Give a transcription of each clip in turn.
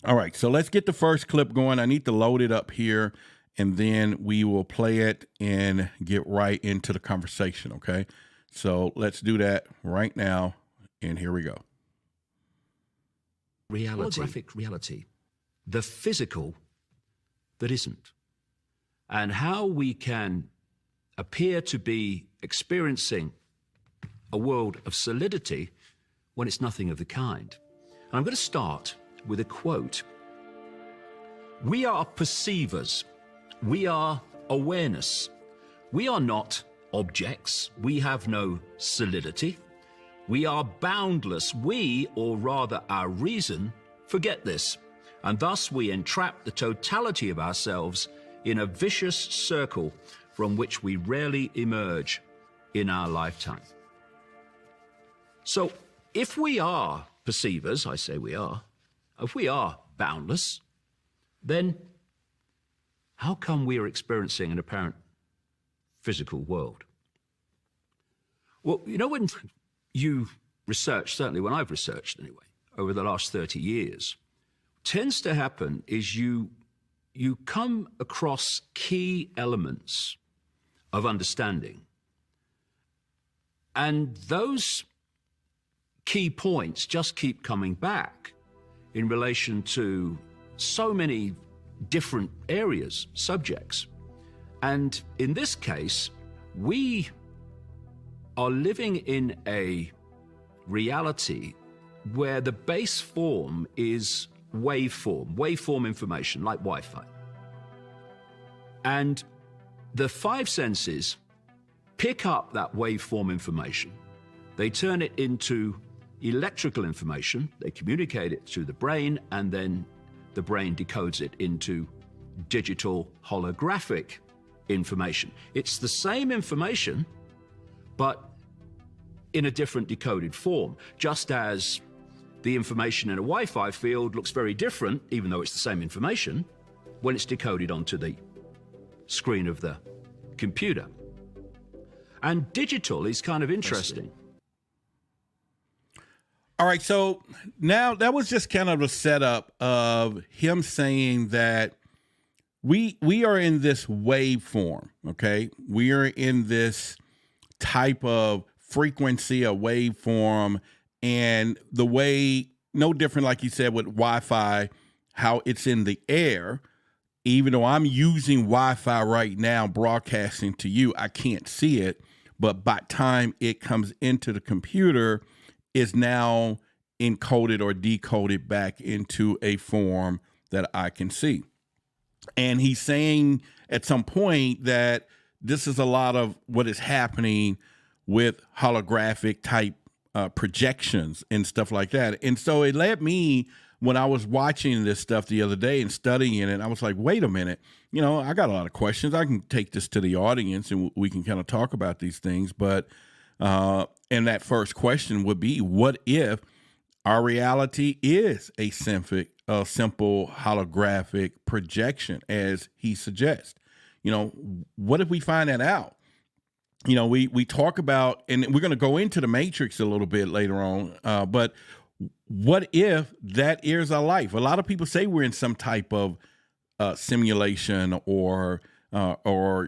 All right, so let's get the first clip going. I need to load it up here, and then we will play it and get right into the conversation, okay? So let's do that right now, and here we go. Reality. Holographic reality. The physical that isn't. And how we can appear to be experiencing a world of solidity when it's nothing of the kind. And I'm going to start with a quote. We are perceivers. We are awareness. We are not objects. We have no solidity. We are boundless. We, or rather our reason, forget this. And thus we entrap the totality of ourselves in a vicious circle from which we rarely emerge in our lifetime. So if we are perceivers, I say we are, if we are boundless, then how come we are experiencing an apparent physical world? Well, you know, when you research, certainly when I've researched anyway, over the last 30 years, tends to happen is you come across key elements of understanding. And those key points just keep coming back in relation to so many different areas, subjects. And in this case, we are living in a reality where the base form is waveform information like Wi-Fi. And the five senses pick up that waveform information. They turn it into electrical information, they communicate it to the brain, and then the brain decodes it into digital holographic information. It's the same information, but in a different decoded form, just as the information in a Wi-Fi field looks very different, even though it's the same information, when it's decoded onto the screen of the computer. And digital is kind of interesting. All right, so now that was just kind of a setup of him saying that we are in this waveform, okay? We are in this type of frequency, a waveform, and the way, no different like you said with Wi-Fi, how it's in the air. Even though I'm using Wi-Fi right now, broadcasting to you, I can't see it, but by the time it comes into the computer, is now encoded or decoded back into a form that I can see. And he's saying at some point that this is a lot of what is happening with holographic type projections and stuff like that. And so it led me, when I was watching this stuff the other day and studying it, I was like, wait a minute, you know, I got a lot of questions. I can take this to the audience and we can kind of talk about these things. But and that first question would be, what if our reality is a simple holographic projection, as he suggests? You know, what if we find that out? You know, we talk about, and we're going to go into the Matrix a little bit later on, but what if that is our life? A lot of people say we're in some type of simulation or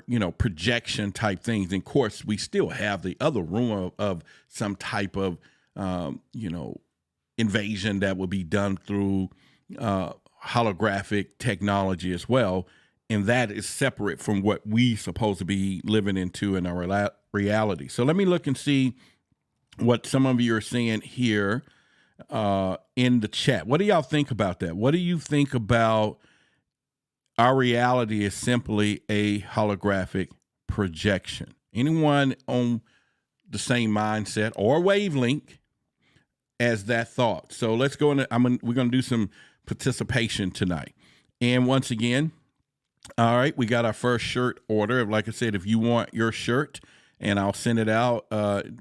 you know, projection type things. And of course, we still have the other room of some type of you know, invasion that will be done through holographic technology as well. And that is separate from what we supposed to be living into in our reality. So let me look and see what some of you are saying here in the chat. What do y'all think about that? What do you think about our reality is simply a holographic projection? Anyone on the same mindset or wavelength as that thought? So let's go into, we're going to do some participation tonight. And once again, all right, we got our first shirt order. Like I said, if you want your shirt, and I'll send it out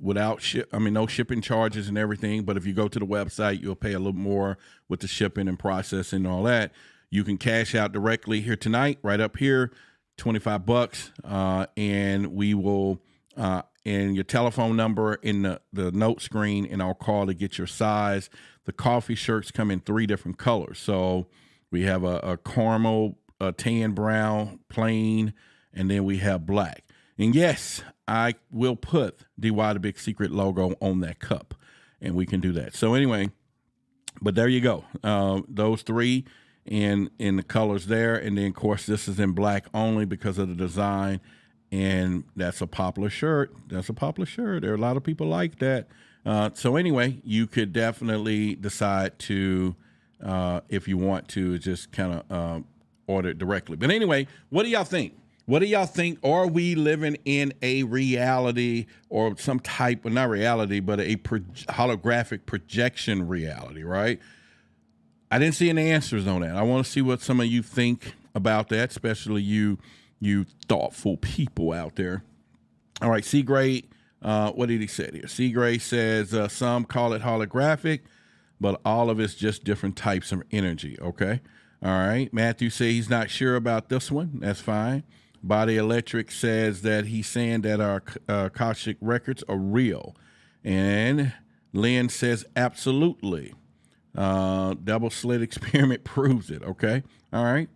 without no shipping charges and everything. But if you go to the website, you'll pay a little more with the shipping and processing and all that. You can cash out directly here tonight, right up here, $25, and we will, and your telephone number in the note screen, and I'll call to get your size. the coffee shirts come in 3 different colors. So we have a caramel, a tan brown, plain, and then we have black. And yes, I will put the Why the Big Secret logo on that cup, and we can do that. So anyway, but there you go. Those 3 in the colors there. And then, of course, this is in black only because of the design. And that's a popular shirt. That's a popular shirt. There are a lot of people like that. So anyway, you could definitely decide to, if you want to, just kind of order it directly. But anyway, what do y'all think? What do y'all think? Are we living in a reality or some type of, not reality, but a holographic projection reality, right? I didn't see any answers on that. I want to see what some of you think about that, especially you thoughtful people out there. All right, C. Gray, what did he say here? C. Gray says some call it holographic, but all of it's just different types of energy, okay? All right, Matthew says he's not sure about this one. That's fine. Body Electric says that he's saying that our Akashic records are real. And Lynn says absolutely. Double slit experiment proves it, okay? All right.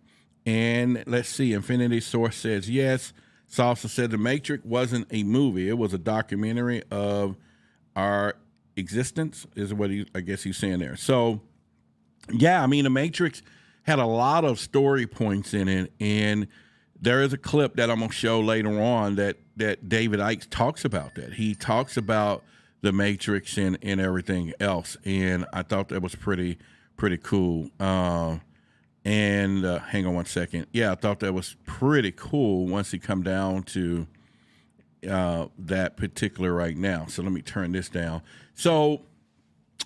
And let's see, Infinity Source says yes. Salsa said The Matrix wasn't a movie. It was a documentary of our existence, is what I guess he's saying there. So, yeah, I mean, The Matrix had a lot of story points in it, and there is a clip that I'm going to show later on that David Icke talks about that. He talks about The Matrix and everything else, and I thought that was pretty cool. And hang on one second. Yeah, I thought that was pretty cool once he come down to that particular right now. So let me turn this down. So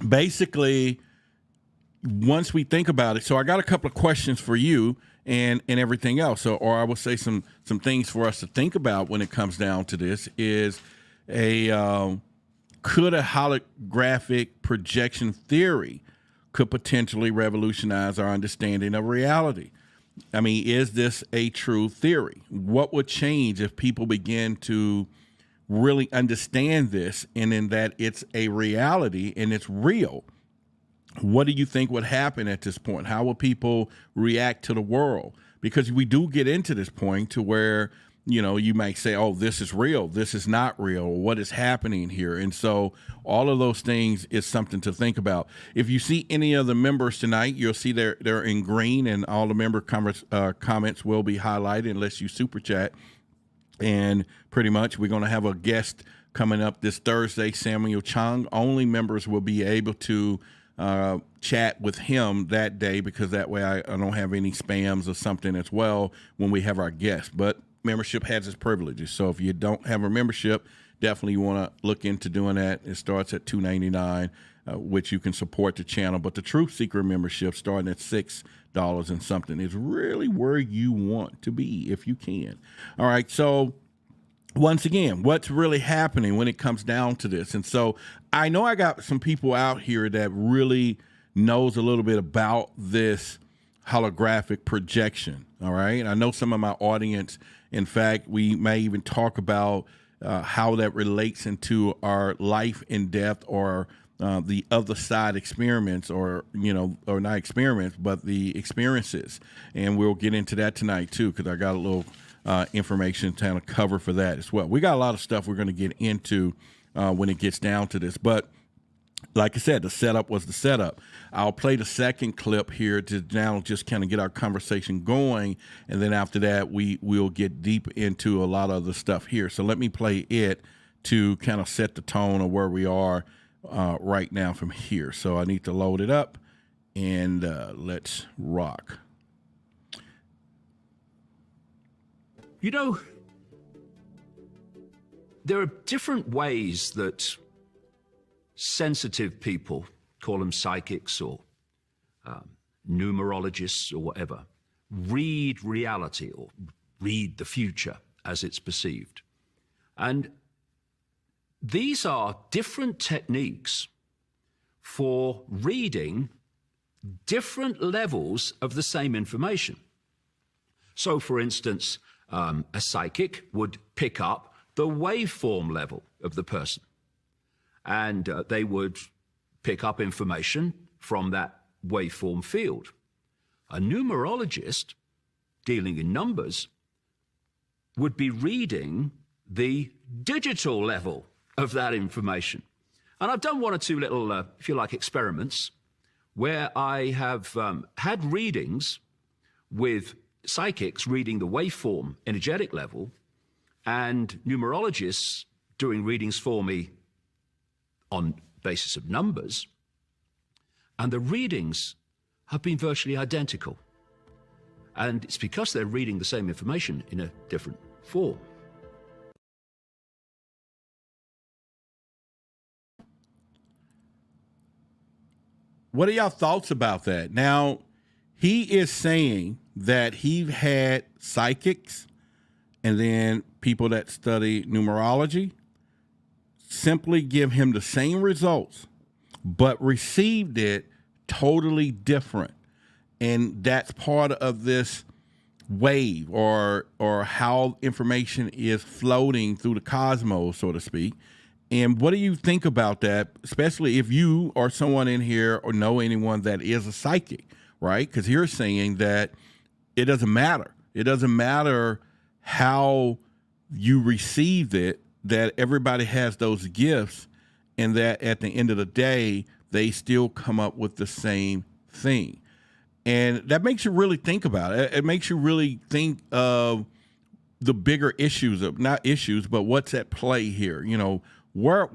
basically, once we think about it, so I got a couple of questions for you and everything else. So, or I will say some things for us to think about when it comes down to this is could a holographic projection theory could potentially revolutionize our understanding of reality? I mean, is this a true theory? What would change if people begin to really understand this and in that it's a reality and it's real? What do you think would happen at this point? How will people react to the world? Because we do get into this point to where, you know, you might say, oh, this is real, this is not real, what is happening here? And so all of those things is something to think about. If you see any of the members tonight, you'll see they're in green, and all the member comments will be highlighted unless you super chat. And pretty much we're going to have a guest coming up this Thursday, Samuel Chung. Only members will be able to chat with him that day, because that way I don't have any spams or something as well when we have our guest. But membership has its privileges. So if you don't have a membership, definitely you want to look into doing that. It starts at $2.99, which you can support the channel. But the Truth Seeker membership starting at $6 and something is really where you want to be if you can. All right. So once again, what's really happening when it comes down to this? And so I know I got some people out here that really knows a little bit about this holographic projection. All right. I know some of my audience, in fact, we may even talk about how that relates into our life and death, or the other side experiments, or, you know, or not experiments, but the experiences. And we'll get into that tonight too, because I got a little information to kind of cover for that as well. We got a lot of stuff we're going to get into when it gets down to this. But like I said, the setup was the setup. I'll play the second clip here to now just kind of get our conversation going. And then after that, we'll get deep into a lot of the stuff here. So let me play it to kind of set the tone of where we are right now from here. So I need to load it up, and let's rock. You know, there are different ways that sensitive people, call them psychics or numerologists or whatever, read reality or read the future as it's perceived. And these are different techniques for reading different levels of the same information. So, for instance, a psychic would pick up the waveform level of the person, and they would pick up information from that waveform field. A numerologist dealing in numbers would be reading the digital level of that information. And I've done one or two little, if you like, experiments where I have had readings with psychics reading the waveform energetic level and numerologists doing readings for me on basis of numbers. And the readings have been virtually identical. And it's because they're reading the same information in a different form. What are y'all thoughts about that? Now, he is saying that he had psychics and then people that study numerology simply give him the same results, but received it totally different. And that's part of this wave or how information is floating through the cosmos, so to speak. And what do you think about that, especially if you or someone in here or know anyone that is a psychic, right? Because you're saying that it doesn't matter. It doesn't matter how you received it, that everybody has those gifts, and that at the end of the day, they still come up with the same thing. And that makes you really think about it. It makes you really think of the bigger issues of, not issues, but what's at play here. You know, what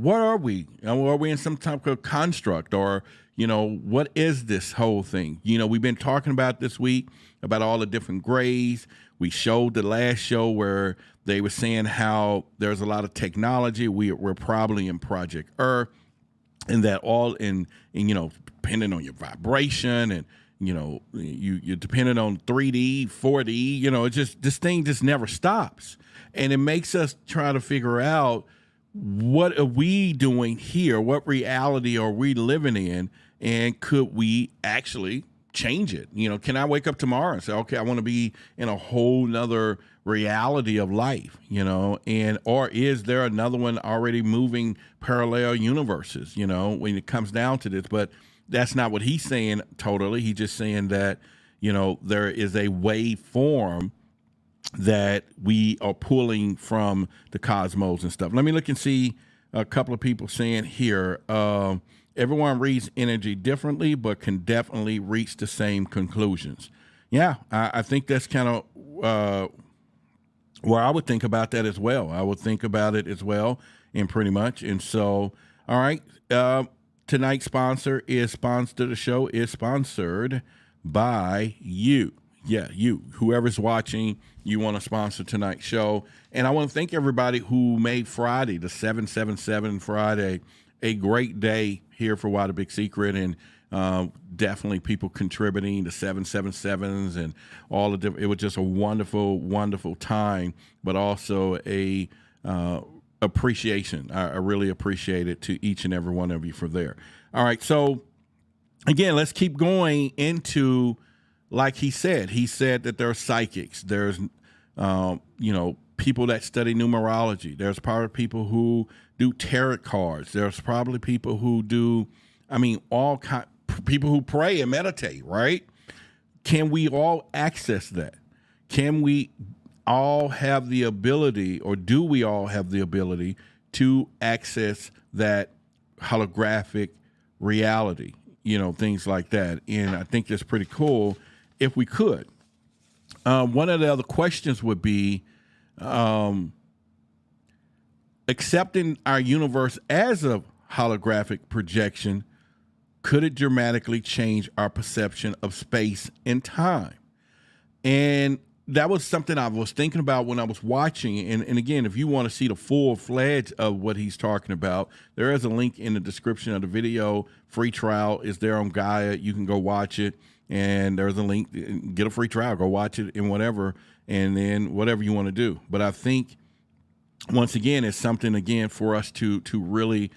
are we? You know, are we in some type of construct, or, you know, what is this whole thing? You know, we've been talking about this week about all the different grays. We showed the last show where they were saying how there's a lot of technology. We're probably in Project Earth, and that all in you know, depending on your vibration, and you know, you're dependent on 3D, 4D. You know, it just, this thing just never stops, and it makes us try to figure out, what are we doing here? What reality are we living in? And could we actually change it? You know, can I wake up tomorrow and say, okay, I want to be in a whole nother reality of life, you know, and, or is there another one already moving parallel universes, you know, when it comes down to this? But that's not what he's saying totally. He's just saying that, you know, there is a waveform that we are pulling from the cosmos and stuff. Let me look and see a couple of people saying here, everyone reads energy differently, but can definitely reach the same conclusions. Yeah, I think that's kind of where I would think about that as well. I would think about it as well, and pretty much. And so, all right, tonight's sponsor is sponsored. The show is sponsored by you. Yeah, you, whoever's watching, you want to sponsor tonight's show. And I want to thank everybody who made Friday, the 777 Friday, a great day here for Why the Big Secret. And definitely people contributing, the 777s and all of the, it was just a wonderful, wonderful time, but also a appreciation. I really appreciate it to each and every one of you for there. All right. So again, let's keep going into, like he said that there are psychics. There's, you know, people that study numerology. There's probably people who do tarot cards. There's probably people who do, I mean, all kind, people who pray and meditate, right? Can we all access that? Can we all have the ability, or do we all have the ability to access that holographic reality, you know, things like that? And I think that's pretty cool if we could. One of the other questions would be, accepting our universe as a holographic projection, could it dramatically change our perception of space and time? And that was something I was thinking about when I was watching. And again, if you want to see the full-fledged of what he's talking about, there is a link in the description of the video. Free trial is there on GAIA. You can go watch it. And there's a link, get a free trial, go watch it and whatever, and then whatever you want to do. But I think, once again, it's something, again, for us to really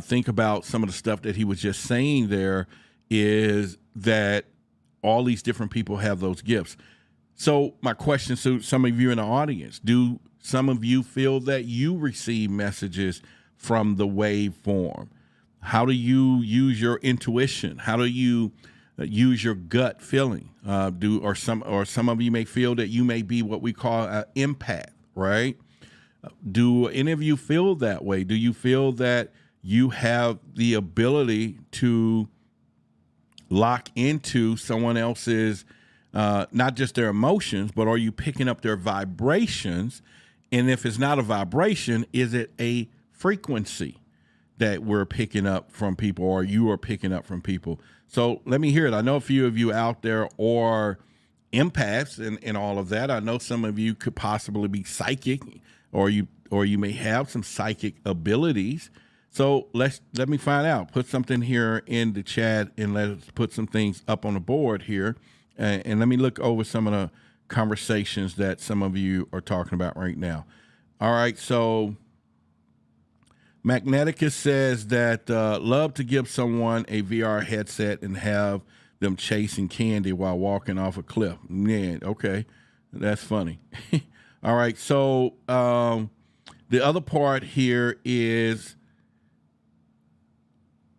think about. Some of the stuff that he was just saying there is that all these different people have those gifts. So my question to some of you in the audience, do some of you feel that you receive messages from the waveform? How do you use your intuition? How do you use your gut feeling? Some of you may feel that you may be what we call an empath, right? Do any of you feel that way? Do you feel that you have the ability to lock into someone else's, not just their emotions, but are you picking up their vibrations? And if it's not a vibration, is it a frequency that we're picking up from people, or you are picking up from people? So let me hear it. I know a few of you out there are empaths and all of that. I know some of you could possibly be psychic, or you may have some psychic abilities. So let me find out. Put something here in the chat, and let's put some things up on the board here. And let me look over some of the conversations that some of you are talking about right now. All right, so Magneticus says that love to give someone a VR headset and have them chasing candy while walking off a cliff. Man, okay, that's funny. All right, so the other part here is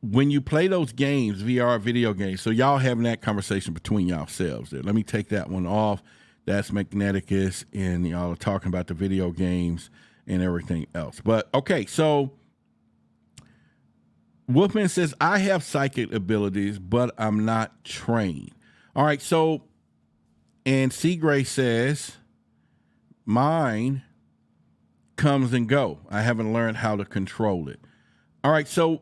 when you play those games, VR video games, so y'all having that conversation between yourselves there. Let me take that one off. That's Magneticus, and y'all are talking about the video games and everything else. But, okay, so Wolfman says, I have psychic abilities, but I'm not trained. All right, so, and C. Gray says, mine comes and go. I haven't learned how to control it. All right, so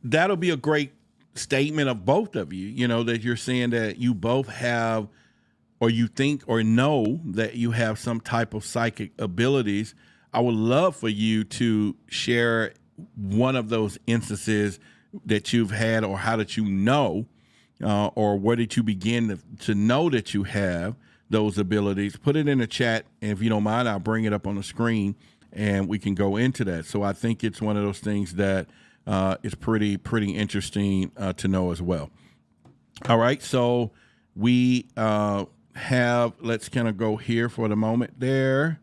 that'll be a great statement of both of you, you know, that you're saying that you both have, or you think or know that you have some type of psychic abilities. I would love for you to share one of those instances that you've had, or how did you know, or where did you begin to know that you have those abilities. Put it in the chat, and if you don't mind, I'll bring it up on the screen and we can go into that. So I think it's one of those things that is pretty interesting to know as well. All right, so we have, let's kind of go here for the moment there,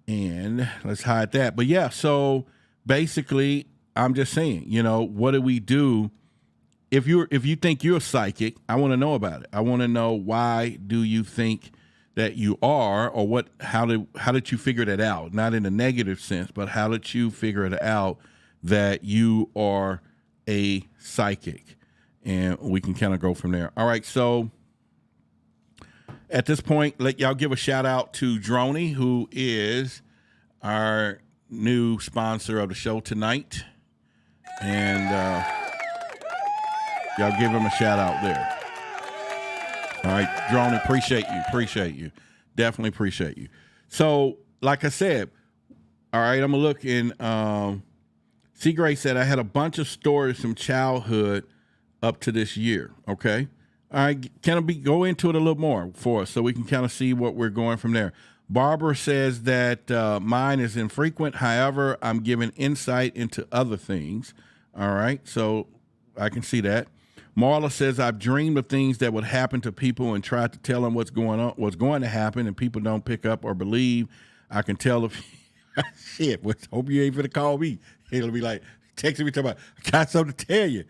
and let's hide that. But yeah, so basically, I'm just saying, you know, what do we do if you think you're psychic? I want to know about it. I want to know, why do you think that you are, or how did you figure that out? Not in a negative sense, but how did you figure it out that you are a psychic? And we can kind of go from there. All right, so at this point, let y'all give a shout out to Droney, who is our new sponsor of the show tonight. And y'all give him a shout out there. All right, Droney, appreciate you. Definitely appreciate you. So, like I said, all right, I'm going to look in. C. Gray said, I had a bunch of stories from childhood up to this year. Okay. All right. Go into it a little more for us so we can kind of see what we're going from there. Barbara says that mine is infrequent. However, I'm giving insight into other things. All right. So I can see that. Marla says, I've dreamed of things that would happen to people and tried to tell them what's going to happen, and people don't pick up or believe. I can tell if shit, hope you ain't gonna call me. It'll be like texting me talking about, I got something to tell you.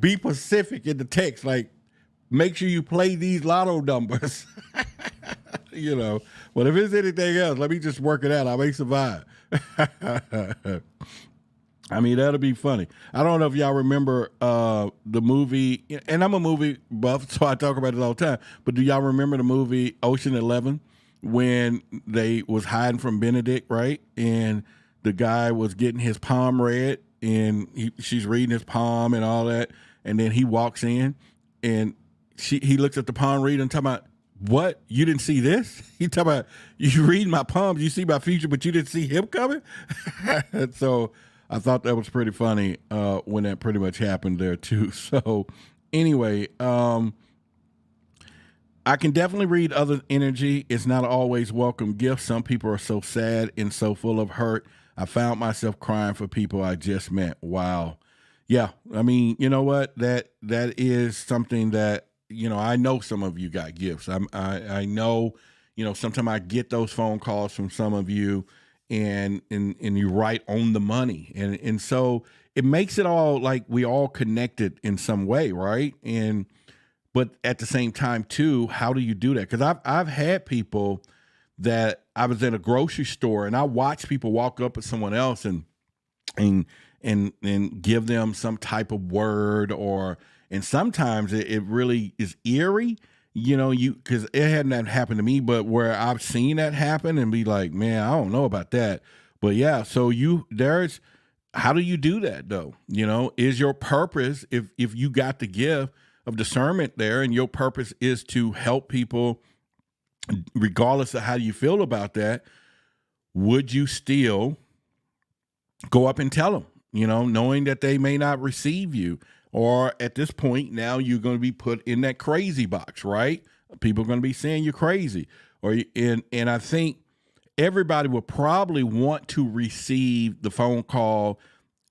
Be specific in the text, like make sure you play these lotto numbers. You know, but if it's anything else, let me just work it out. I may survive. I mean, that'll be funny. I don't know if y'all remember the movie, and I'm a movie buff, so I talk about it all the time, but do y'all remember the movie Ocean 11 when they was hiding from Benedict, right? And the guy was getting his palm read, and she's reading his palm and all that, and then he walks in, and he looks at the palm reader and talking about, what? You didn't see this? He talking about, you read my palms, you see my future, but you didn't see him coming? So I thought that was pretty funny when that pretty much happened there too. So anyway, I can definitely read other energy. It's not always welcome gift. Some people are so sad and so full of hurt. I found myself crying for people I just met. Wow. Yeah. I mean, you know what? That is something that, you know, I know some of you got gifts. I know, you know, sometimes I get those phone calls from some of you, and you're right on the money. And so it makes it all like we all connected in some way, right? But at the same time too, how do you do that? Because I've had people that I was in a grocery store and I watched people walk up at someone else and give them some type of word, and sometimes it really is eerie, because it hadn't happened to me, but where I've seen that happen and be like, man, I don't know about that. But yeah, so how do you do that though? Is your purpose, if you got the gift of discernment there and your purpose is to help people regardless of how you feel about that, would you still go up and tell them, knowing that they may not receive you? Or at this point, now you're going to be put in that crazy box, right? People are going to be saying you're crazy. And I think everybody would probably want to receive the phone call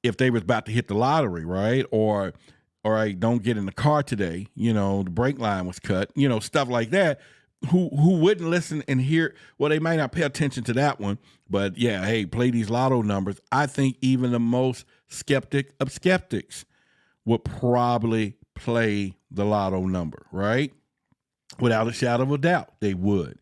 if they was about to hit the lottery, right? Or I don't get in the car today, the brake line was cut, stuff like that. Who wouldn't listen and hear? Well, they might not pay attention to that one, but yeah, hey, play these lotto numbers. I think even the most skeptic of skeptics would probably play the lotto number, right? Without a shadow of a doubt, they would.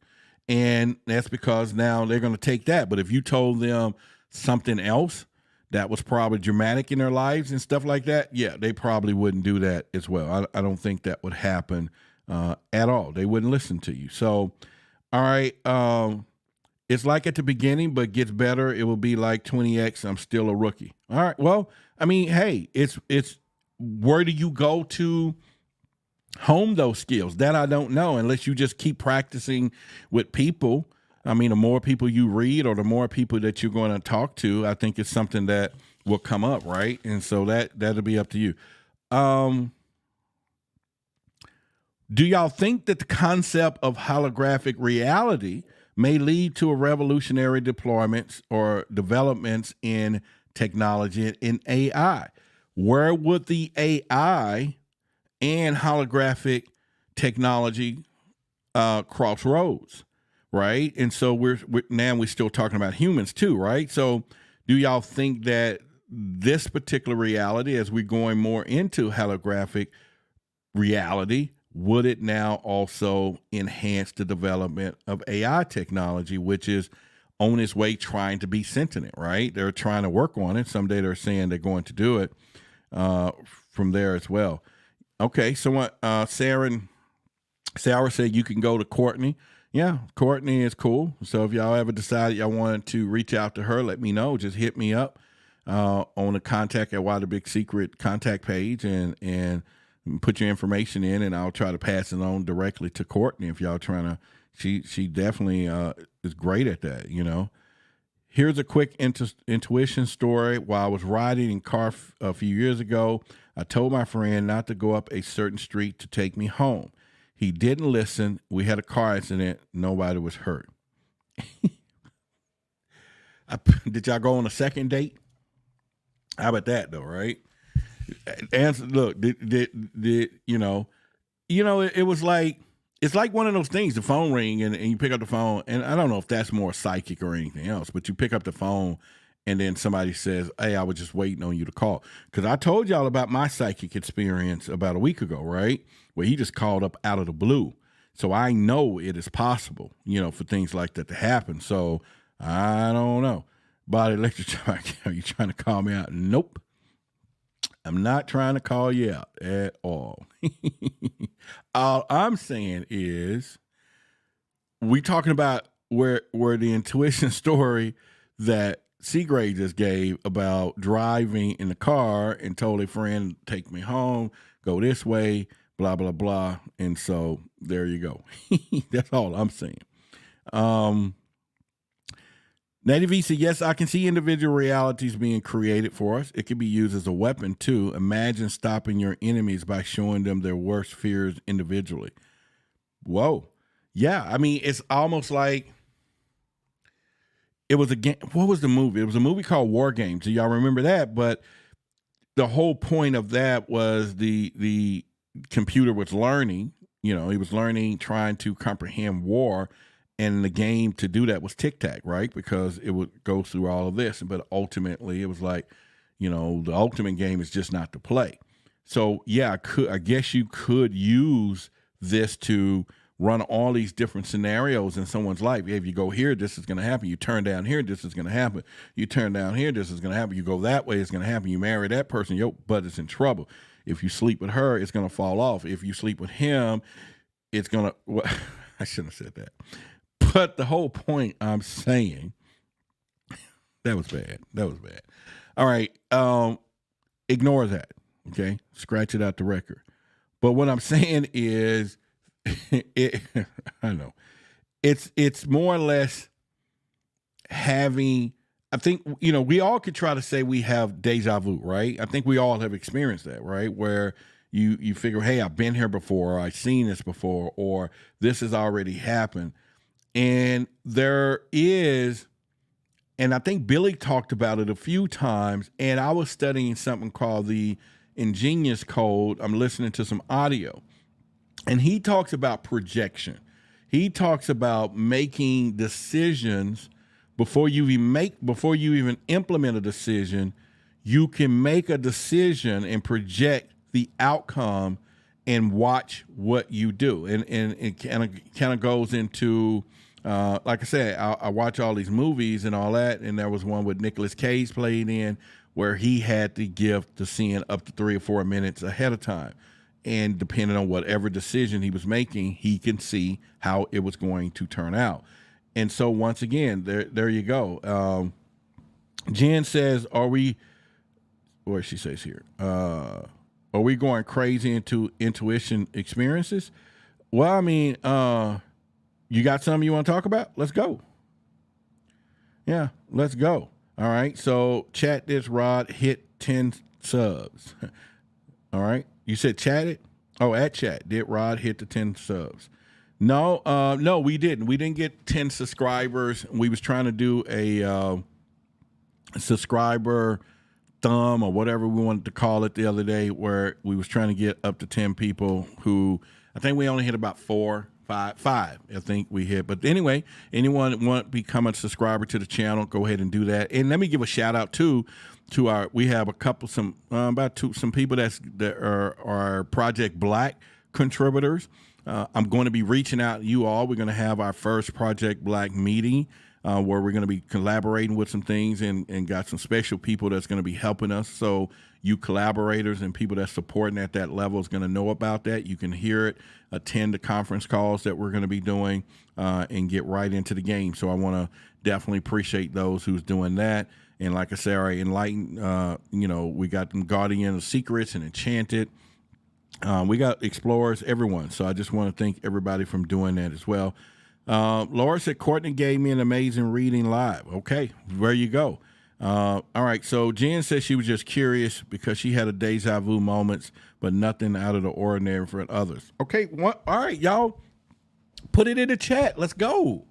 And that's because now they're going to take that. But if you told them something else that was probably dramatic in their lives and stuff like that, yeah, they probably wouldn't do that as well. I don't think that would happen at all. They wouldn't listen to you. So, all right, it's like at the beginning, but gets better. It will be like 20x. I'm still a rookie. All right. Well, I mean, hey, it's where do you go to hone those skills? That I don't know, unless you just keep practicing with people. I mean, the more people you read or the more people that you're going to talk to, I think it's something that will come up, right? And so that'll be up to you. Do y'all think that the concept of holographic reality may lead to a revolutionary deployments or developments in technology in AI? Where would the AI and holographic technology crossroads, right? And so we're still talking about humans too, right? So do y'all think that this particular reality, as we're going more into holographic reality, would it now also enhance the development of AI technology, which is on its way trying to be sentient, right? They're trying to work on it. Someday they're saying they're going to do it from there as well. Okay, so what Sarah said you can go to Courtney. Yeah, Courtney is cool. So if y'all ever decided y'all wanted to reach out to her, let me know. Just hit me up on the contact at Why the Big Secret contact page and put your information in, and I'll try to pass it on directly to Courtney if y'all trying to. She definitely is great at that, Here's a quick intuition story. While I was riding in car a few years ago, I told my friend not to go up a certain street to take me home. He didn't listen. We had a car accident. Nobody was hurt. Did y'all go on a second date? How about that though, right? Answer. Look, it was like, it's like one of those things, the phone ring and you pick up the phone, and I don't know if that's more psychic or anything else, but you pick up the phone and then somebody says, hey, I was just waiting on you to call. Because I told y'all about my psychic experience about a week ago, right? Where he just called up out of the blue. So I know it is possible, for things like that to happen. So I don't know. Body electric, are you trying to call me out? Nope. I'm not trying to call you out at all. All I'm saying is we talking about where the intuition story that Seagrave just gave about driving in the car and told a friend, take me home, go this way, blah, blah, blah. And so there you go. That's all I'm saying. Native E said, yes, I can see individual realities being created for us. It can be used as a weapon, too. Imagine stopping your enemies by showing them their worst fears individually. Whoa. Yeah, I mean, it's almost like it was a game. What was the movie? It was a movie called War Games. Do y'all remember that? But the whole point of that was the computer was learning. He was learning, trying to comprehend war. And the game to do that was tic-tac, right? Because it would go through all of this. But ultimately, it was like, the ultimate game is just not to play. So yeah, I guess you could use this to run all these different scenarios in someone's life. If you go here, this is going to happen. You turn down here, this is going to happen. You turn down here, this is going to happen. You go that way, it's going to happen. You marry that person, your butt is in trouble. If you sleep with her, it's going to fall off. If you sleep with him, it's going to, well, I shouldn't have said that. But the whole point I'm saying, that was bad. All right. Ignore that. Okay. Scratch it out the record. But what I'm saying is, I know it's more or less having, I think, we all could try to say we have deja vu, right? I think we all have experienced that, right? Where you figure, hey, I've been here before, or I've seen this before, or this has already happened. And there is, and I think Billy talked about it a few times, and I was studying something called the Ingenious Code. I'm listening to some audio, and he talks about projection. He talks about making decisions before you even implement a decision. You can make a decision and project the outcome and watch what you do. And it kind of goes into, like I said, I watch all these movies and all that, and there was one with Nicolas Cage played in where he had the gift of seeing up to 3 or 4 minutes ahead of time. And depending on whatever decision he was making, he can see how it was going to turn out. And so once again, there you go. Jen says, what she says here, are we going crazy into intuition experiences? Well, I mean, you got something you want to talk about? Let's go. Yeah, let's go. All right. So chat this, Rod, hit 10 subs. All right. You said chat it? Oh, at chat. Did Rod hit the 10 subs? No, no, we didn't. We didn't get 10 subscribers. We was trying to do a subscriber thumb or whatever we wanted to call it the other day, where we was trying to get up to 10 people who, I think we only hit about 5, I think we hit. But anyway, anyone want to become a subscriber to the channel, go ahead and do that. And let me give a shout out to we have a couple, some people that are Project Black contributors. I'm going to be reaching out to you all. We're going to have our first Project Black meeting where we're going to be collaborating with some things and got some special people that's going to be helping us. So you collaborators and people that's supporting at that level is going to know about that. You can hear it, attend the conference calls that we're going to be doing, and get right into the game. So I want to definitely appreciate those who's doing that. And like I said, our Enlightened, we got them Guardian of Secrets and Enchanted. We got Explorers, everyone. So I just want to thank everybody from doing that as well. Laura said, Courtney gave me an amazing reading live. Okay, there you go. All right, so Jen said she was just curious because she had a deja vu moments, but nothing out of the ordinary for others. Okay, all right, y'all, put it in the chat. Let's go.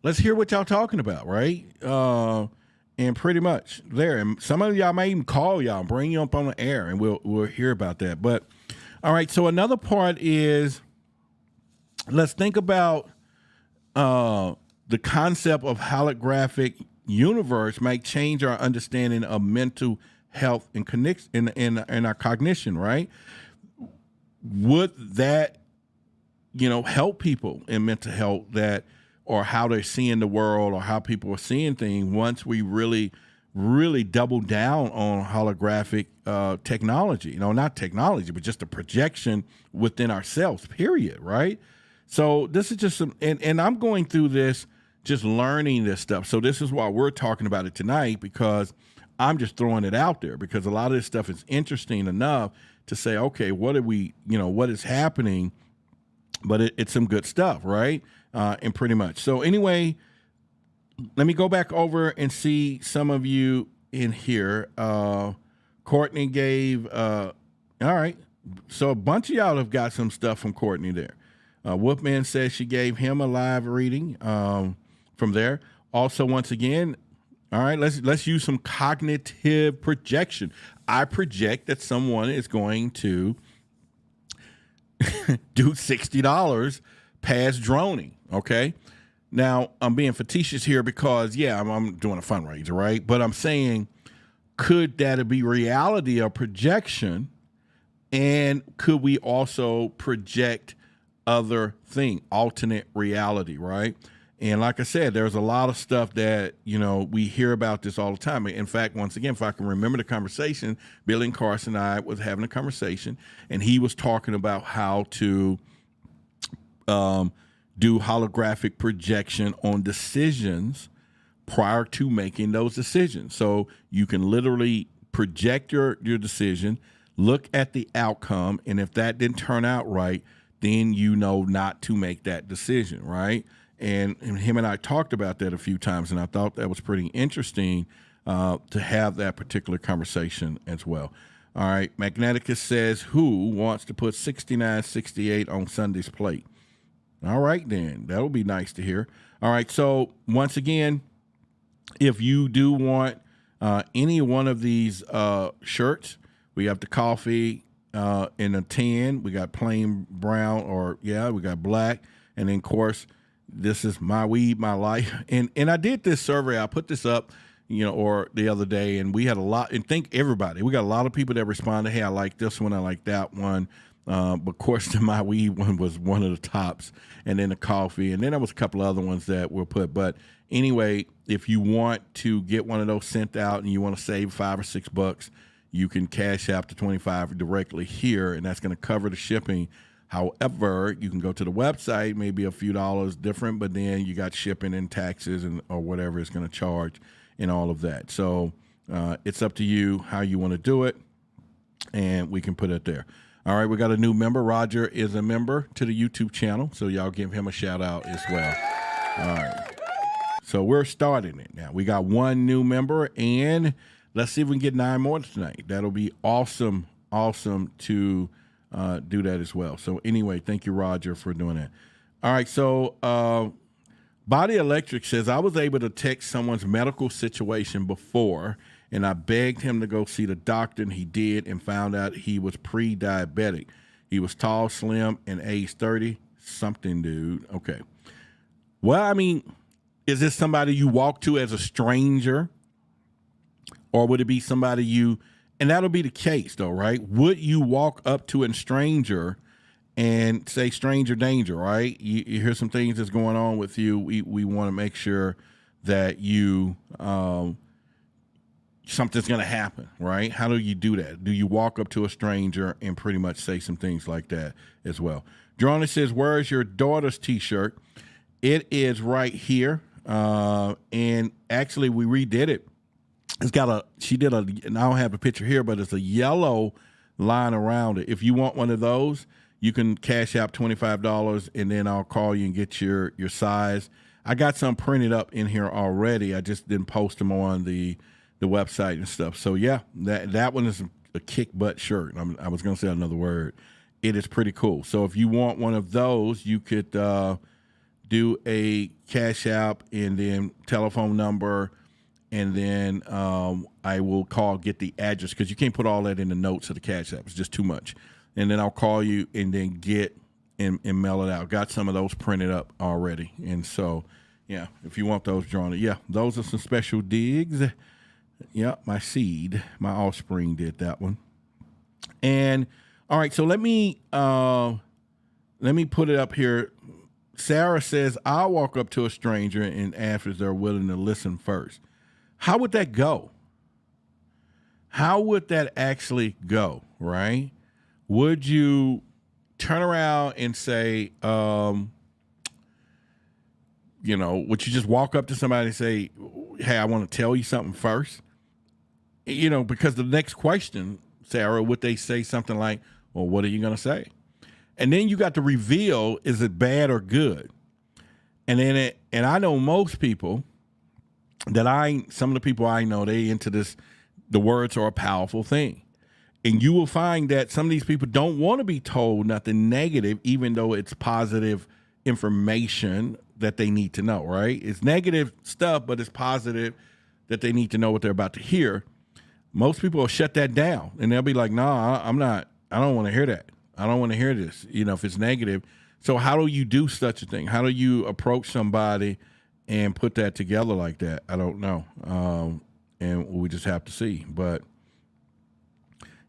Let's hear what y'all talking about, right? And pretty much there. And some of y'all may even call y'all, bring you up on the air, and we'll hear about that. But all right, so another part is, let's think about the concept of holographic universe might change our understanding of mental health and connect in our cognition, right? Would that, help people in mental health, that, or how they're seeing the world, or how people are seeing things once we really, really double down on holographic technology? Not technology, but just a projection within ourselves, period, right? So this is just some, and I'm going through this, just learning this stuff. So this is why we're talking about it tonight, because I'm just throwing it out there, because a lot of this stuff is interesting enough to say, okay, what is happening? But it's some good stuff, right? And pretty much. So anyway, let me go back over and see some of you in here. Courtney gave, all right. So a bunch of y'all have got some stuff from Courtney there. Wolfman says she gave him a live reading from there. Also, once again, all right, let's use some cognitive projection. I project that someone is going to do $60 past droning, okay? Now, I'm being facetious here because, yeah, I'm doing a fundraiser, right? But I'm saying could that be reality or projection? And could we also project other alternate reality, right? And like I said, there's a lot of stuff that, we hear about this all the time. In fact, once again, if I can remember the conversation, Billy and Carson and I was having a conversation, and he was talking about how to do holographic projection on decisions prior to making those decisions. So you can literally project your decision, look at the outcome, and if that didn't turn out right, then you know not to make that decision, right? And him and I talked about that a few times, and I thought that was pretty interesting to have that particular conversation as well. All right, Magneticus says, who wants to put 6968 on Sunday's plate? All right, then. That would be nice to hear. All right, so once again, if you do want any one of these shirts, we have the coffee in a tan. We got plain brown we got black. And then, of course, this is my weed, my life. And I did this survey. I put this up, or the other day, and we had a lot, and thank everybody. We got a lot of people that responded, hey, I like this one, I like that one. But of course, the my weed one was one of the tops, and then the coffee, and then there was a couple other ones that were put. But anyway, if you want to get one of those sent out and you want to save $5 or $6, you can cash out the 25 directly here, and that's going to cover the shipping. However, you can go to the website, maybe a few dollars different, but then you got shipping and taxes or whatever it's going to charge and all of that. So it's up to you how you want to do it, and we can put it there. All right, we got a new member. Roger is a member to the YouTube channel, so y'all give him a shout out as well. All right. So we're starting it now. We got one new member, and let's see if we can get 9 more tonight. That'll be awesome to do that as well. So anyway, thank you, Roger, for doing that. All right, so Body Electric says, I was able to text someone's medical situation before, and I begged him to go see the doctor, and he did, and found out he was pre-diabetic. He was tall, slim, and age 30. Something, dude. Okay. Well, I mean, is this somebody you walk to as a stranger? Or would it be somebody and that'll be the case though, right? Would you walk up to a stranger and say stranger danger, right? You hear some things that's going on with you. We want to make sure that something's going to happen, right? How do you do that? Do you walk up to a stranger and pretty much say some things like that as well? Drona says, where is your daughter's t-shirt? It is right here. And actually we redid it. And I don't have a picture here, but it's a yellow line around it. If you want one of those, you can cash out $25, and then I'll call you and get your size. I got some printed up in here already. I just didn't post them on the website and stuff. So yeah, that one is a kick butt shirt. I was going to say another word. It is pretty cool. So if you want one of those, you could do a cash app and then telephone number, and then I will get the address, because you can't put all that in the notes of the cash app. It's just too much. And then I'll call you and then get and mail it out. Got some of those printed up already. And so, yeah, if you want those drawn, yeah, those are some special digs. Yeah, my offspring did that one. And all right, so let me put it up here. Sarah says, I'll walk up to a stranger and ask if they're willing to listen first. How would that go? How would that actually go, right? Would you turn around and say, would you just walk up to somebody and say, hey, I want to tell you something first? Because the next question, Sarah, would they say something like, well, what are you going to say? And then you got to reveal, is it bad or good? And then and I know most people some of the people I know, they into this, the words are a powerful thing. And you will find that some of these people don't want to be told nothing negative, even though it's positive information that they need to know, right? It's negative stuff, but it's positive that they need to know what they're about to hear. Most people will shut that down, and they'll be like, nah, I don't want to hear that. I don't want to hear this, if it's negative. So how do you do such a thing? How do you approach somebody and put that together like that? I don't know. and we just have to see. But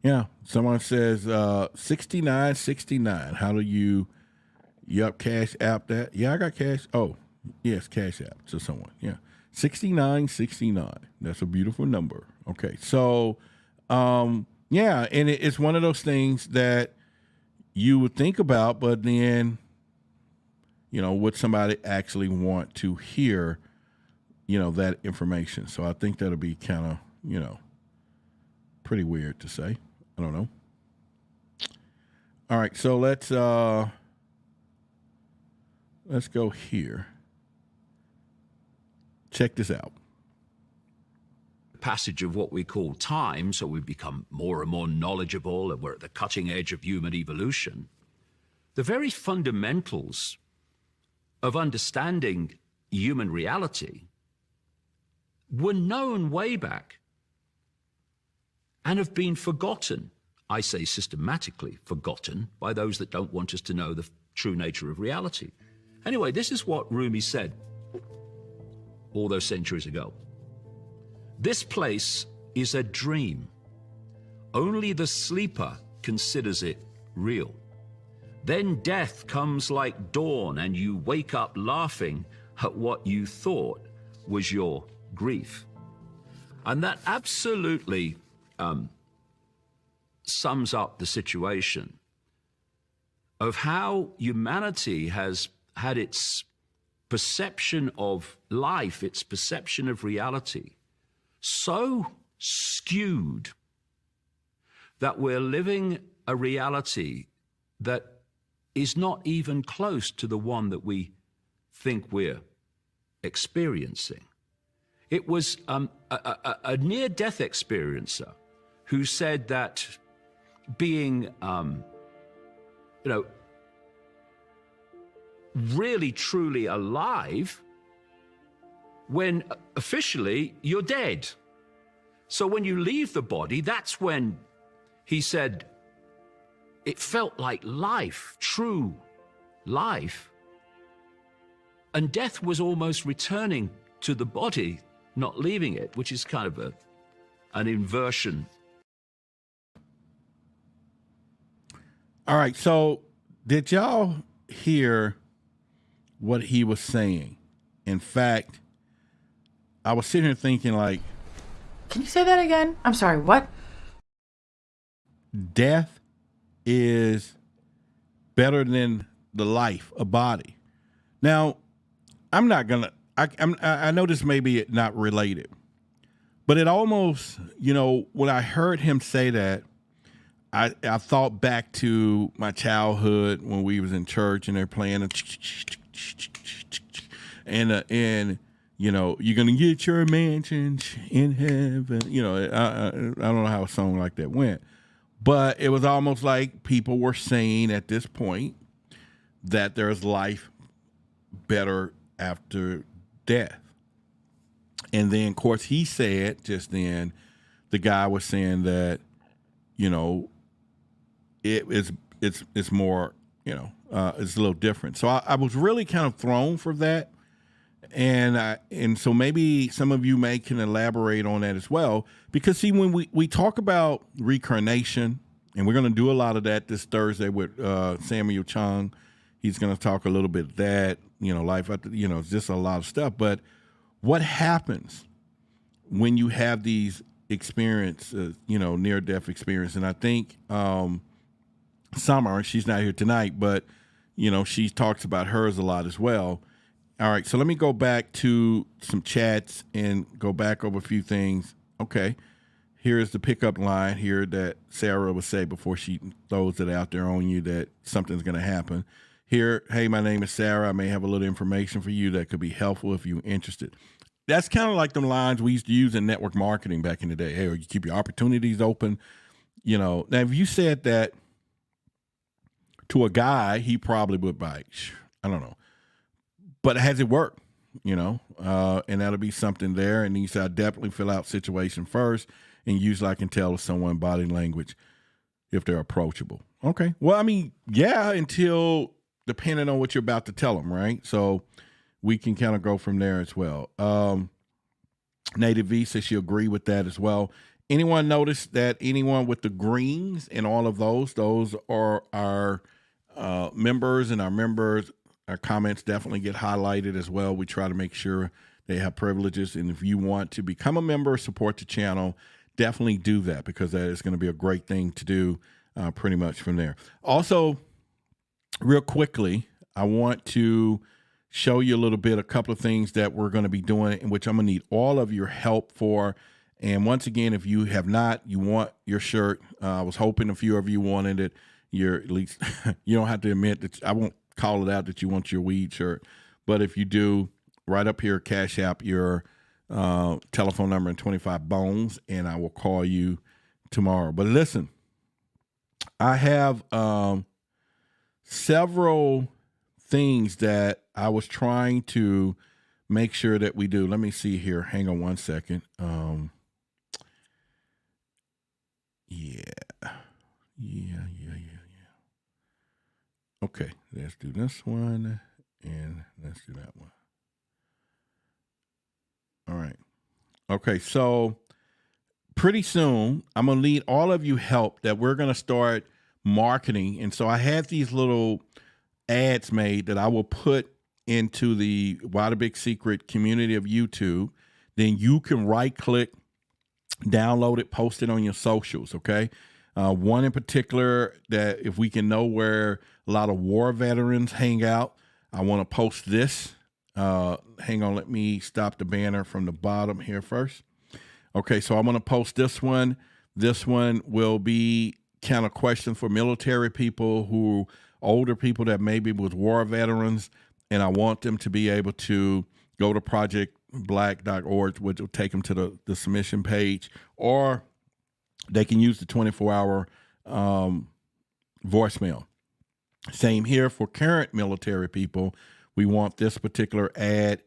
yeah, someone says 6969. How do you Cash App that? Yeah, I got Cash. Oh, yes, Cash App to someone. Yeah, 6969. That's a beautiful number. Okay, so yeah, and it's one of those things that you would think about, but then, would somebody actually want to hear, that information? So I think that'll be kind of, pretty weird to say. I don't know. All right, so let's go here. Check this out. Passage of what we call time, so we become more and more knowledgeable and we're at the cutting edge of human evolution. The very fundamentals of understanding human reality were known way back and have been forgotten. I say systematically forgotten by those that don't want us to know the true nature of reality. Anyway, this is what Rumi said all those centuries ago. This place is a dream. Only the sleeper considers it real. Then death comes like dawn and you wake up laughing at what you thought was your grief. And that absolutely sums up the situation of how humanity has had its perception of life, its perception of reality, so skewed that we're living a reality that is not even close to the one that we think we're experiencing. It was a near-death experiencer who said that being, really truly alive when officially you're dead. So when you leave the body, that's when he said it felt like life, true life. And death was almost returning to the body, not leaving it, which is kind of an inversion. All right, so did y'all hear what he was saying? In fact, I was sitting here thinking, like, can you say that again? I'm sorry, what? Death is better than the life, a body. Now, I'm not gonna. I know this may be not related, but it almost, when I heard him say that, I thought back to my childhood when we was in church and they're playing and you're gonna get your mansions in heaven. I don't know how a song like that went, but it was almost like people were saying at this point that there's life better after death. And then, of course, he said just then, the guy was saying that, it's more, it's a little different. So I was really kind of thrown for that. And so maybe some of you can elaborate on that as well, because see, when we talk about reincarnation, and we're going to do a lot of that this Thursday with Samuel Chung. He's going to talk a little bit of that, life after, it's just a lot of stuff. But what happens when you have these experiences, near-death experience? And I think Summer, she's not here tonight, but, she talks about hers a lot as well. All right, so let me go back to some chats and go back over a few things. Okay, here's the pickup line here that Sarah would say before she throws it out there on you that something's going to happen. Here, hey, my name is Sarah. I may have a little information for you that could be helpful if you're interested. That's kind of like the lines we used to use in network marketing back in the day. Hey, you keep your opportunities open. Now, if you said that to a guy, he probably would bite. I don't know. But has it worked? And that'll be something there. And you say, I definitely fill out situation first. And usually I can tell if someone body language, if they're approachable. Okay. Well, I mean, yeah, until depending on what you're about to tell them, right? So we can kind of go from there as well. Native V says she agree with that as well. Anyone notice that anyone with the greens and all of those are our members, and our comments definitely get highlighted as well. We try to make sure they have privileges. And if you want to become a member, support the channel, definitely do that, because that is going to be a great thing to do pretty much from there. Also, real quickly, I want to show you a couple of things that we're going to be doing, in which I'm going to need all of your help for. And once again, if you have not, you want your shirt. I was hoping a few of you wanted it. You're at least, you don't have to admit that. I won't call it out that you want your weed shirt. But if you do, right up here, Cash App your telephone number and 25 bones, and I will call you tomorrow. But listen, I have several things that I was trying to make sure that we do. Let me see here. Hang on one second. Yeah. Okay, let's do this one, and let's do that one. All right. Okay, so pretty soon, I'm going to need all of you help that we're going to start marketing. And so I have these little ads made that I will put into the Why the Big Secret community of YouTube. Then you can right-click, download it, post it on your socials, okay? One in particular that if we can know where a lot of war veterans hang out, I want to post this. Hang on, let me stop the banner from the bottom here first. Okay, so I'm going to post this one. This one will be kind of question for military people, older people that maybe was war veterans, and I want them to be able to go to projectblack.org, which will take them to the submission page, or they can use the 24-hour voicemail. Same here for current military people. We want this particular ad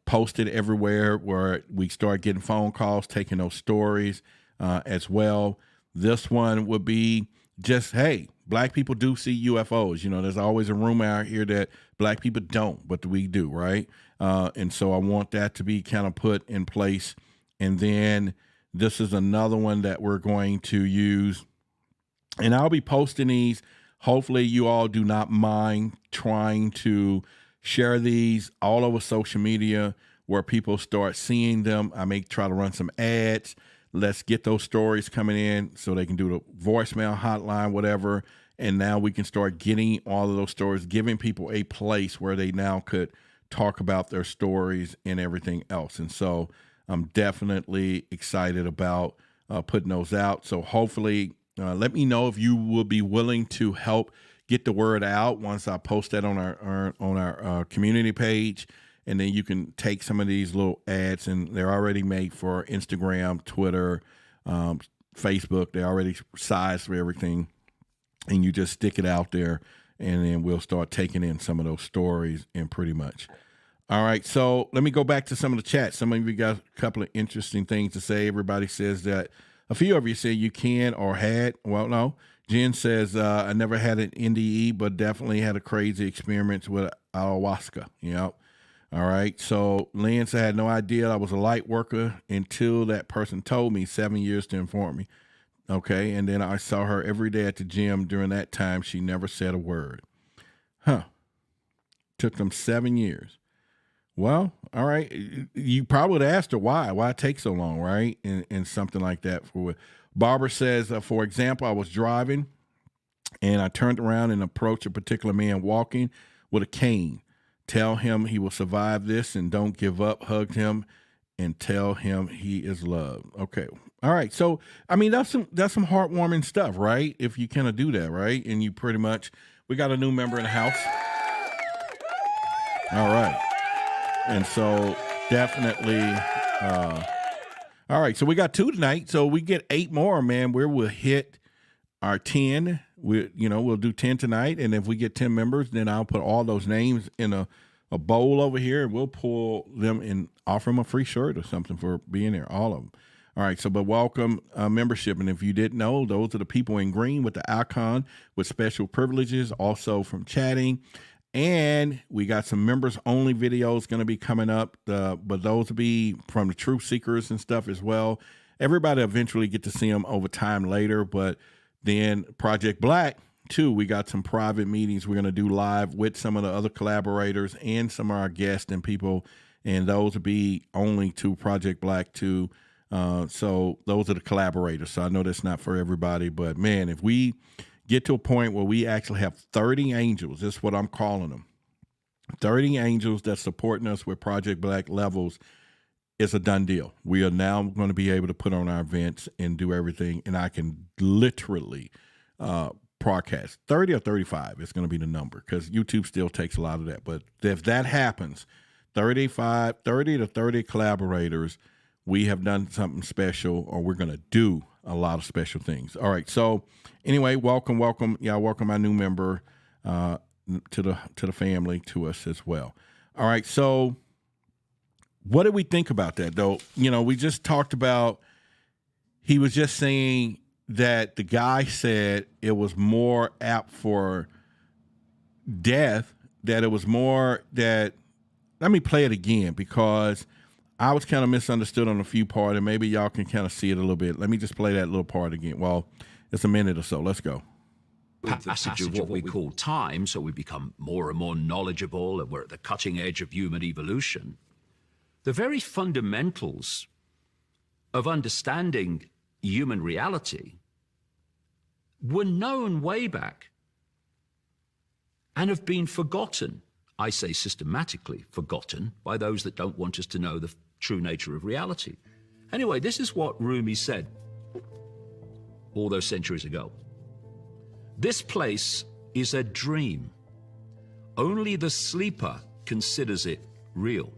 posted everywhere where we start getting phone calls, taking those stories as well. This one would be just, hey, black people do see UFOs. You know, there's always a rumor out here that black people don't, but we do, right? And so I want that to be kind of put in place. And then this is another one that we're going to use. And I'll be posting these. Hopefully you all do not mind trying to share these all over social media where people start seeing them. I may try to run some ads. Let's get those stories coming in so they can do the voicemail hotline, whatever. And now we can start getting all of those stories, giving people a place where they now could talk about their stories and everything else. And so I'm definitely excited about putting those out. So hopefully, let me know if you will be willing to help get the word out once I post that on our community page. And then you can take some of these little ads, and they're already made for Instagram, Twitter, Facebook. They're already sized for everything. And you just stick it out there, and then we'll start taking in some of those stories and pretty much. All right, so let me go back to some of the chat. Some of you got a couple of interesting things to say. Everybody says that a few of you say you can or had. Well, no. Jen says, I never had an NDE, but definitely had a crazy experience with ayahuasca. Yep. All right. So Lynn said, I had no idea I was a light worker until that person told me, 7 years to inform me. Okay. And then I saw her every day at the gym. During that time, she never said a word. Huh. Took them 7 years. Well, all right. You probably would have asked her why it takes so long, right? And something like that. Barbara says, for example, I was driving and I turned around and approached a particular man walking with a cane. Tell him he will survive this and don't give up. Hugged him and tell him he is loved. Okay. All right. So, I mean, that's some heartwarming stuff, right? If you kind of do that, right? And you pretty much, we got a new member in the house. All right. And so definitely, all right. So we got 2 tonight. So we get 8 more, man, where we'll hit our 10. We'll do 10 tonight. And if we get 10 members, then I'll put all those names in a bowl over here, and we'll pull them and offer them a free shirt or something for being there. All of them. All right. So, but welcome membership. And if you didn't know, those are the people in green with the icon with special privileges, also from chatting, And we got some members only videos going to be coming up, but those will be from the truth seekers and stuff as well. Everybody eventually get to see them over time later, but then Project Black too, we got some private meetings we're going to do live with some of the other collaborators and some of our guests and people, and those will be only to Project Black too. So those are the collaborators. So I know that's not for everybody, but man, if we get to a point where we actually have 30 angels, that's what I'm calling them, 30 angels that's supporting us with Project Black levels, it's a done deal. We are now going to be able to put on our events and do everything, and I can literally broadcast 30 or 35 is going to be the number, because YouTube still takes a lot of that. But if that happens, 30 to 30 collaborators, we have done something special, or we're going to do a lot of special things. All right. So anyway, welcome. Yeah, welcome our new member to the family, to us as well. All right. So what do we think about that, though? You know, we just talked about, he was just saying that the guy said it was more apt for death, that it was more that, let me play it again, because I was kind of misunderstood on a few parts, and maybe y'all can kind of see it a little bit. Let me just play that little part again. Well, it's a minute or so. Let's go. Passage of what we call time, so we become more and more knowledgeable, and we're at the cutting edge of human evolution. The very fundamentals of understanding human reality were known way back and have been forgotten. I say systematically forgotten by those that don't want us to know the true nature of reality. Anyway, this is what Rumi said all those centuries ago. This place is a dream. Only the sleeper considers it real.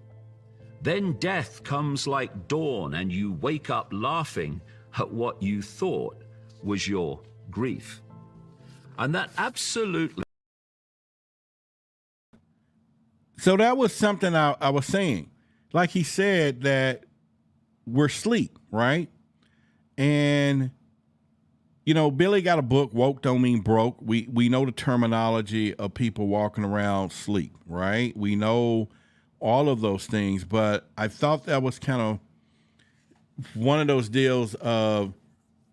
Then death comes like dawn, and you wake up laughing at what you thought was your grief. And that absolutely... So that was something I was saying. Like he said, that we're asleep, right? And, you know, Billy got a book, Woke Don't Mean Broke. We know the terminology of people walking around sleep, right? We know all of those things, but I thought that was kind of one of those deals of,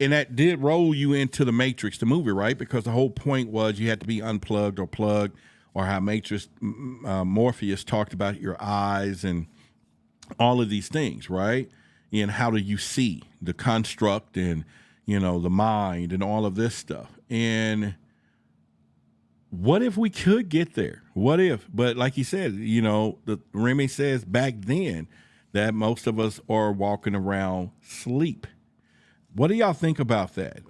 and that did roll you into the Matrix, the movie, right? Because the whole point was you had to be unplugged or plugged, or how Matrix, Morpheus talked about your eyes and all of these things, right? And how do you see the construct and, you know, the mind and all of this stuff. And what if we could get there? What if? But like you said, you know, the Remy says back then that most of us are walking around sleep. What do y'all think about that?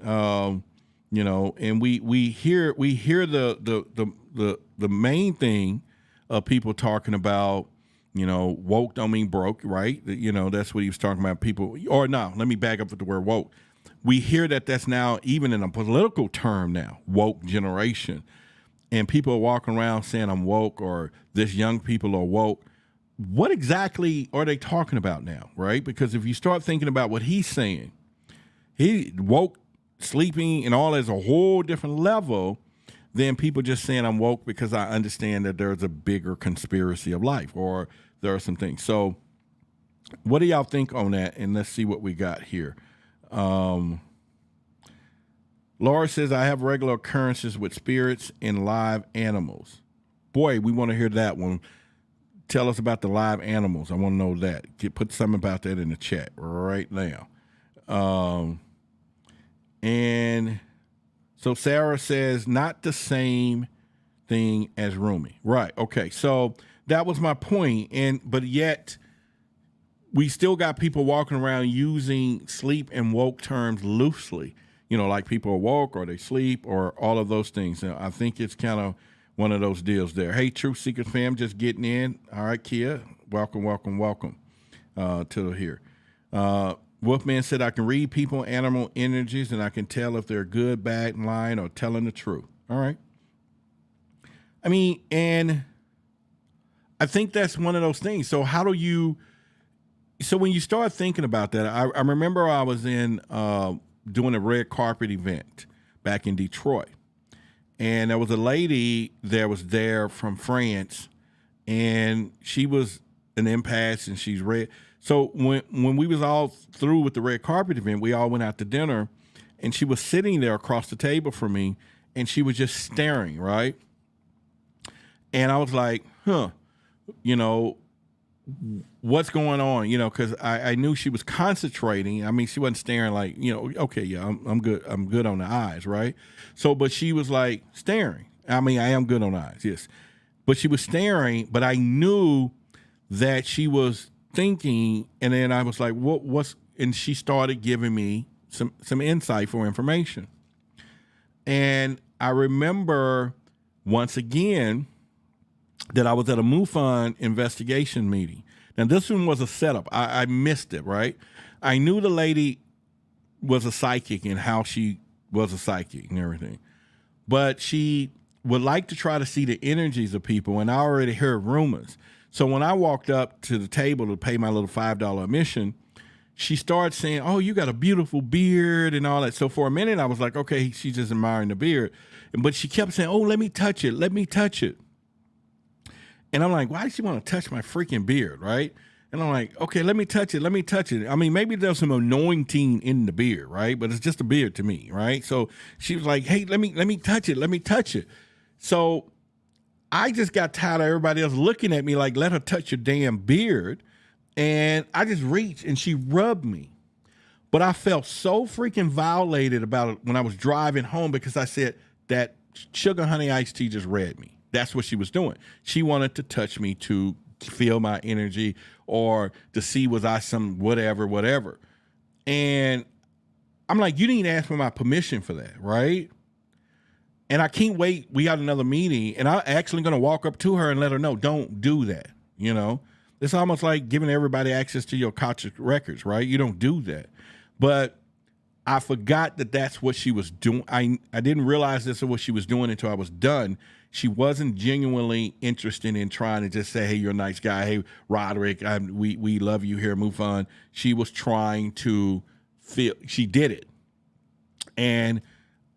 You know, and we hear the main thing of people talking about, you know, woke don't mean broke, right? You know, that's what he was talking about. People, or no, let me back up with the word woke. We hear that that's now even in a political term now, woke generation. And people are walking around saying I'm woke, or this young people are woke. What exactly are they talking about now, right? Because if you start thinking about what he's saying, he woke, sleeping, and all is a whole different level than people just saying I'm woke because I understand that there's a bigger conspiracy of life, or there are some things. So what do y'all think on that? And let's see what we got here. Laura says, I have regular occurrences with spirits and live animals. Boy, we want to hear that one. Tell us about the live animals. I want to know that. Put something about that in the chat right now. And so Sarah says, not the same thing as Rumi. Right. Okay. So that was my point. But yet we still got people walking around using sleep and woke terms loosely. You know, like people are woke or they sleep or all of those things. And I think it's kind of one of those deals there. Hey, Truth Seekers fam, just getting in. All right, Kia, welcome to here. Wolfman said, I can read people, animal energies, and I can tell if they're good, bad, lying, or telling the truth. All right. I mean, and I think that's one of those things. So how do you, so when you start thinking about that, I remember I was in doing a red carpet event back in Detroit. and there was a lady that was there from France, and she was an empath, and she's red. So when we was all through with the red carpet event, we all went out to dinner, and she was sitting there across the table from me, and she was just staring, right? And I was like, what's going on? Because I knew she was concentrating. I mean, she wasn't staring like, okay, yeah, I'm good. I'm good on the eyes, right? So, but she was like staring. I mean, I am good on the eyes, yes. But she was staring, but I knew that she was thinking, and then I was like, what's, and she started giving me some insightful information. And I remember once again that I was at a MUFON investigation meeting. Now, this one was a setup. I missed it, right? I knew the lady was a psychic and how she was a psychic and everything. But she would like to try to see the energies of people, and I already heard rumors. So when I walked up to the table to pay my little $5 admission, she started saying, oh, you got a beautiful beard and all that. So for a minute, I was like, okay, she's just admiring the beard. But she kept saying, oh, let me touch it. Let me touch it. And I'm like, why does she want to touch my freaking beard, right? And I'm like, okay, let me touch it. Let me touch it. I mean, maybe there's some anointing in the beard, right? But it's just a beard to me, right? So she was like, hey, let me touch it. Let me touch it. So I just got tired of everybody else looking at me like, let her touch your damn beard. And I just reached and she rubbed me. But I felt so freaking violated about it when I was driving home because I said that sugar honey iced tea just read me. That's what she was doing. She wanted to touch me to feel my energy or to see was I some whatever. And I'm like, you didn't ask for my permission for that, right? And I can't wait. We got another meeting, and I'm actually going to walk up to her and let her know, don't do that, It's almost like giving everybody access to your Akashic records, right? You don't do that. But I forgot that that's what she was doing. I didn't realize this is what she was doing until I was done. She wasn't genuinely interested in trying to just say, hey, you're a nice guy. Hey, Roderick, we love you here. Move on. She was trying to feel, she did it. And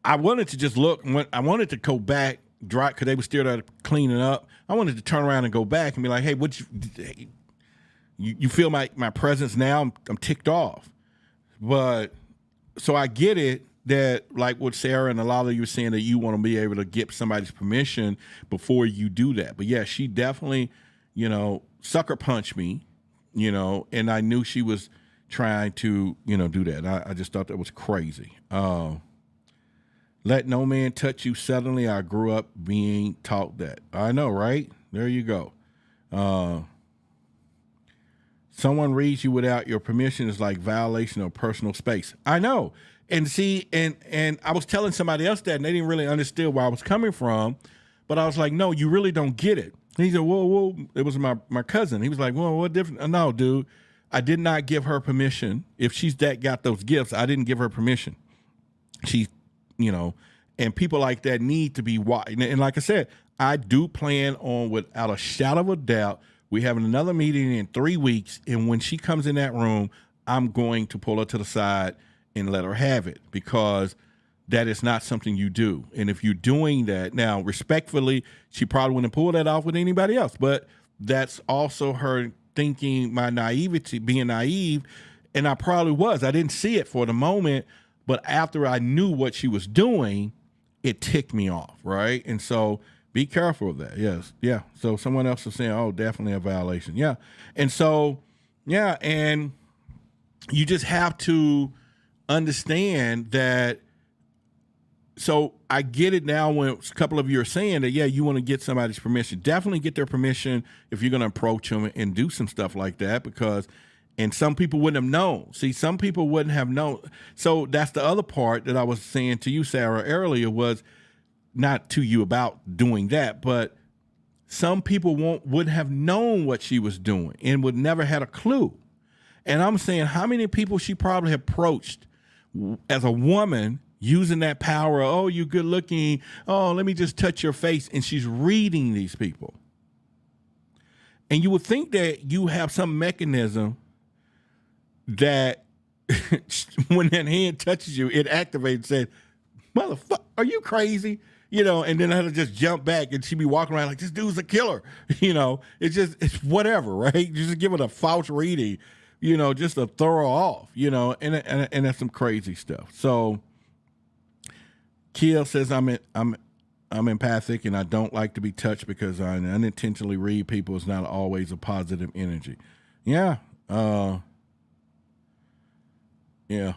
I wanted to just look. I wanted to go back, dry, because they were still there cleaning up. I wanted to turn around and go back and be like, hey, you feel my presence now? I'm ticked off. But so I get it that, like what Sarah and a lot of you were saying, that you want to be able to get somebody's permission before you do that. But yeah, she definitely, sucker punched me, and I knew she was trying to, do that. I just thought that was crazy. Let no man touch you suddenly. I grew up being taught that. I know, right? There you go. Someone reads you without your permission is like violation of personal space. I know. And see, and I was telling somebody else that, and they didn't really understand where I was coming from. But I was like, no, you really don't get it. And he said, whoa. It was my cousin. He was like, well, what different? No, dude, I did not give her permission. If she's got those gifts, I didn't give her permission. She, and people like that need to be wise. And like I said, I do plan on, without a shadow of a doubt, we having another meeting in 3 weeks. And when she comes in that room, I'm going to pull her to the side and let her have it, because that is not something you do. And if you're doing that, now respectfully, she probably wouldn't pull that off with anybody else, but that's also her thinking, my naivety, being naive. And I probably was. I didn't see it for the moment, but after I knew what she was doing, it ticked me off, right? And so be careful of that. Yes. Yeah. So someone else is saying, oh, definitely a violation. Yeah. And so, yeah. And you just have to understand that. So I get it now when a couple of you are saying that, yeah, you want to get somebody's permission. Definitely get their permission if you're going to approach them and do some stuff like that, because, and some people wouldn't have known. See, some people wouldn't have known. So that's the other part that I was saying to you, Sarah, earlier, was not to you about doing that, but some people wouldn't have known what she was doing and would never had a clue. And I'm saying, how many people she probably approached as a woman using that power, oh, you good looking, oh, let me just touch your face, and she's reading these people. And you would think that you have some mechanism that when that hand touches you, it activates and says, motherfucker, are you crazy? and then I had to just jump back and she'd be walking around like, this dude's a killer. It's whatever, right? You just give it a false reading, just to throw her off, and that's some crazy stuff. So Kiel says, I'm empathic and I don't like to be touched because I unintentionally read people. It's not always a positive energy. Yeah. Yeah.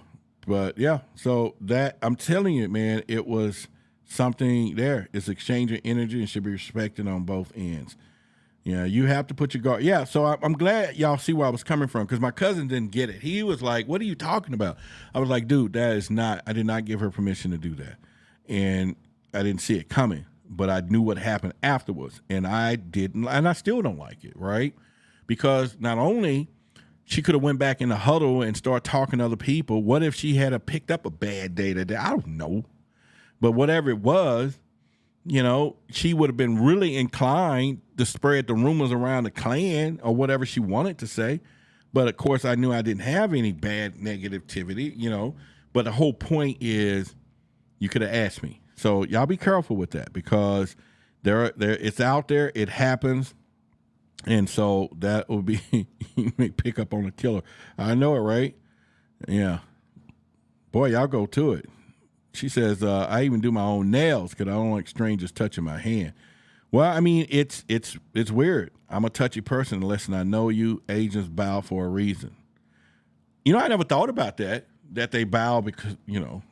But yeah, so that I'm telling you, man, it was something there. It's exchanging energy and should be respected on both ends. Yeah, you have to put your guard. Yeah, so I'm glad y'all see where I was coming from because my cousin didn't get it. He was like, what are you talking about? I was like, dude, I did not give her permission to do that. And I didn't see it coming, but I knew what happened afterwards. And I still don't like it, right? Because not only she could have went back in the huddle and start talking to other people. What if she had picked up a bad day that day? I don't know. But whatever it was, she would have been really inclined to spread the rumors around the clan or whatever she wanted to say. But, of course, I knew I didn't have any bad negativity, But the whole point is you could have asked me. So y'all be careful with that because it's out there. It happens. And so that would be, you may pick up on a killer. I know it, right? Yeah. Boy, y'all go to it. She says, I even do my own nails because I don't like strangers touching my hand. Well, I mean, it's weird. I'm a touchy person unless I know you. Agents bow for a reason. I never thought about that they bow because,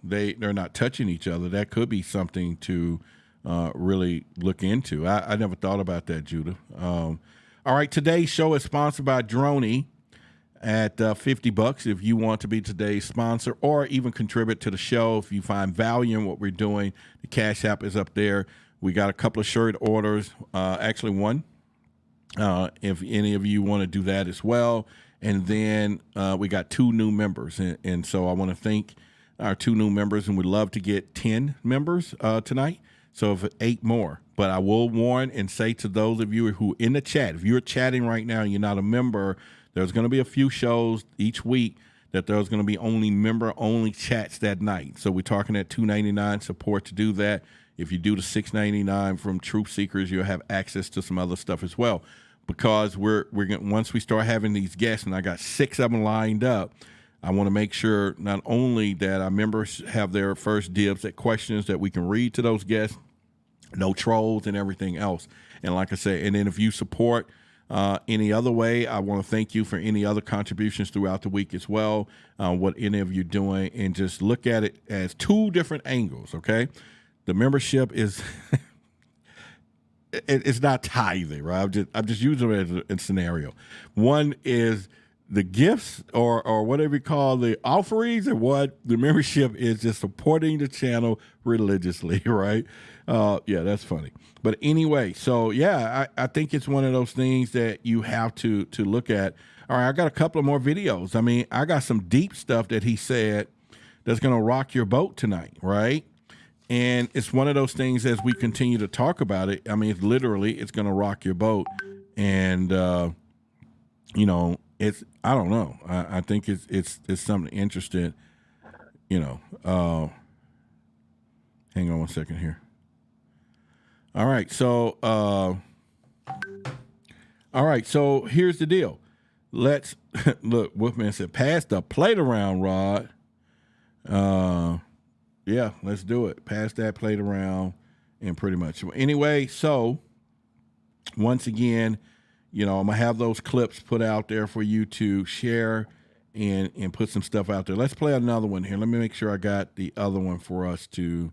they're not touching each other. That could be something to really look into. I never thought about that, Judah. All right, today's show is sponsored by Droney at $50 if you want to be today's sponsor or even contribute to the show. If you find value in what we're doing, the Cash App is up there. We got a couple of shirt orders, actually one, if any of you want to do that as well. And then we got 2 new members. And so I want to thank our 2 new members, and we'd love to get 10 members tonight. So if 8 more. But I will warn and say to those of you who in the chat, if you're chatting right now and you're not a member, there's going to be a few shows each week that there's going to be only member-only chats that night. So we're talking at $2.99 support to do that. If you do the $6.99 from Truth Seekers, you'll have access to some other stuff as well. Because we're going once we start having these guests, and I got 6 of them lined up, I want to make sure not only that our members have their first dibs at questions that we can read to those guests, no trolls and everything else. And like I said, and then if you support any other way, I want to thank you for any other contributions throughout the week as well, what any of you doing, and just look at it as 2 different angles, okay? The membership is it's not tithing, right? I'm just using it as a scenario. One is the gifts or whatever you call the offerings, and what the membership is just supporting the channel religiously, right? Yeah, that's funny. But anyway, so yeah, I think it's one of those things that you have to look at. All right, I got a couple of more videos. I mean, I got some deep stuff that he said that's going to rock your boat tonight, right? And it's one of those things as we continue to talk about it. I mean, it's going to rock your boat. And, it's, I don't know. I think it's something interesting, hang on one second here. All right. So here's the deal. Let's look, Wolfman said, pass the plate around, Rod. Yeah, let's do it. Pass that plate around and pretty much. Anyway, so once again, I'm going to have those clips put out there for you to share and put some stuff out there. Let's play another one here. Let me make sure I got the other one for us to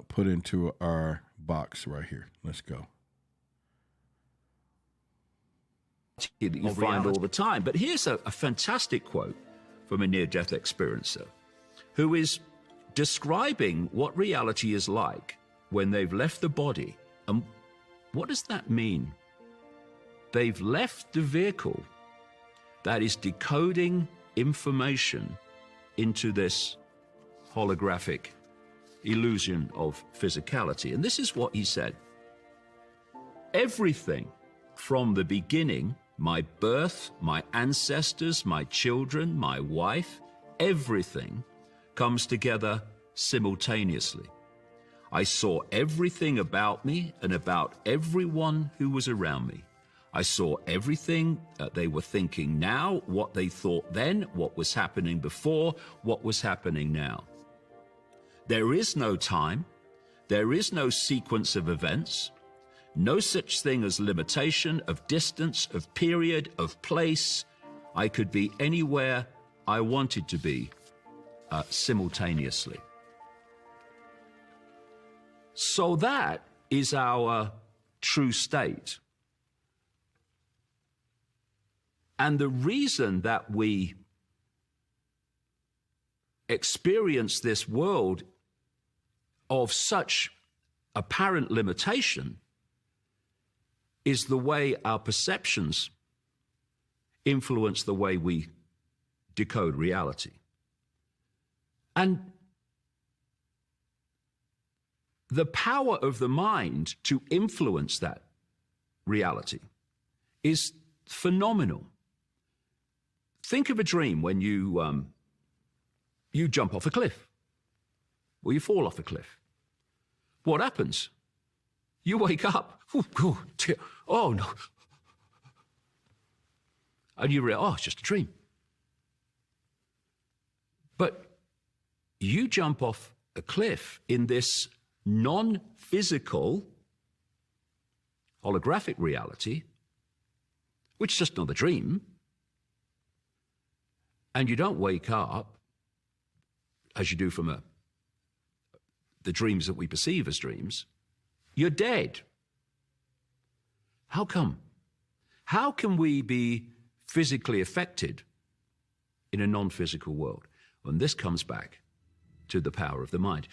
put into our box right here. Let's go. That you find all the time. But here's a fantastic quote from a near-death experiencer who is describing what reality is like when they've left the body. And what does that mean? They've left the vehicle that is decoding information into this holographic illusion of physicality. And this is what he said. Everything from the beginning, my birth, my ancestors, my children, my wife, everything comes together simultaneously. I saw everything about me and about everyone who was around me. I saw everything they were thinking now, what they thought then, what was happening before, what was happening now. There is no time. There is no sequence of events. No such thing as limitation of distance, of period, of place. I could be anywhere I wanted to be simultaneously. So that is our true state. And the reason that we experience this world of such apparent limitation is the way our perceptions influence the way we decode reality. And the power of the mind to influence that reality is phenomenal. Think of a dream when you jump off a cliff, or you fall off a cliff. What happens? You wake up. Oh, no. And you realize, oh, it's just a dream. But you jump off a cliff in this non-physical holographic reality, which is just another dream, and you don't wake up as you do from the dreams that we perceive as dreams. You're dead. How come? How can we be physically affected in a non-physical world? And this comes back to the power of the mind.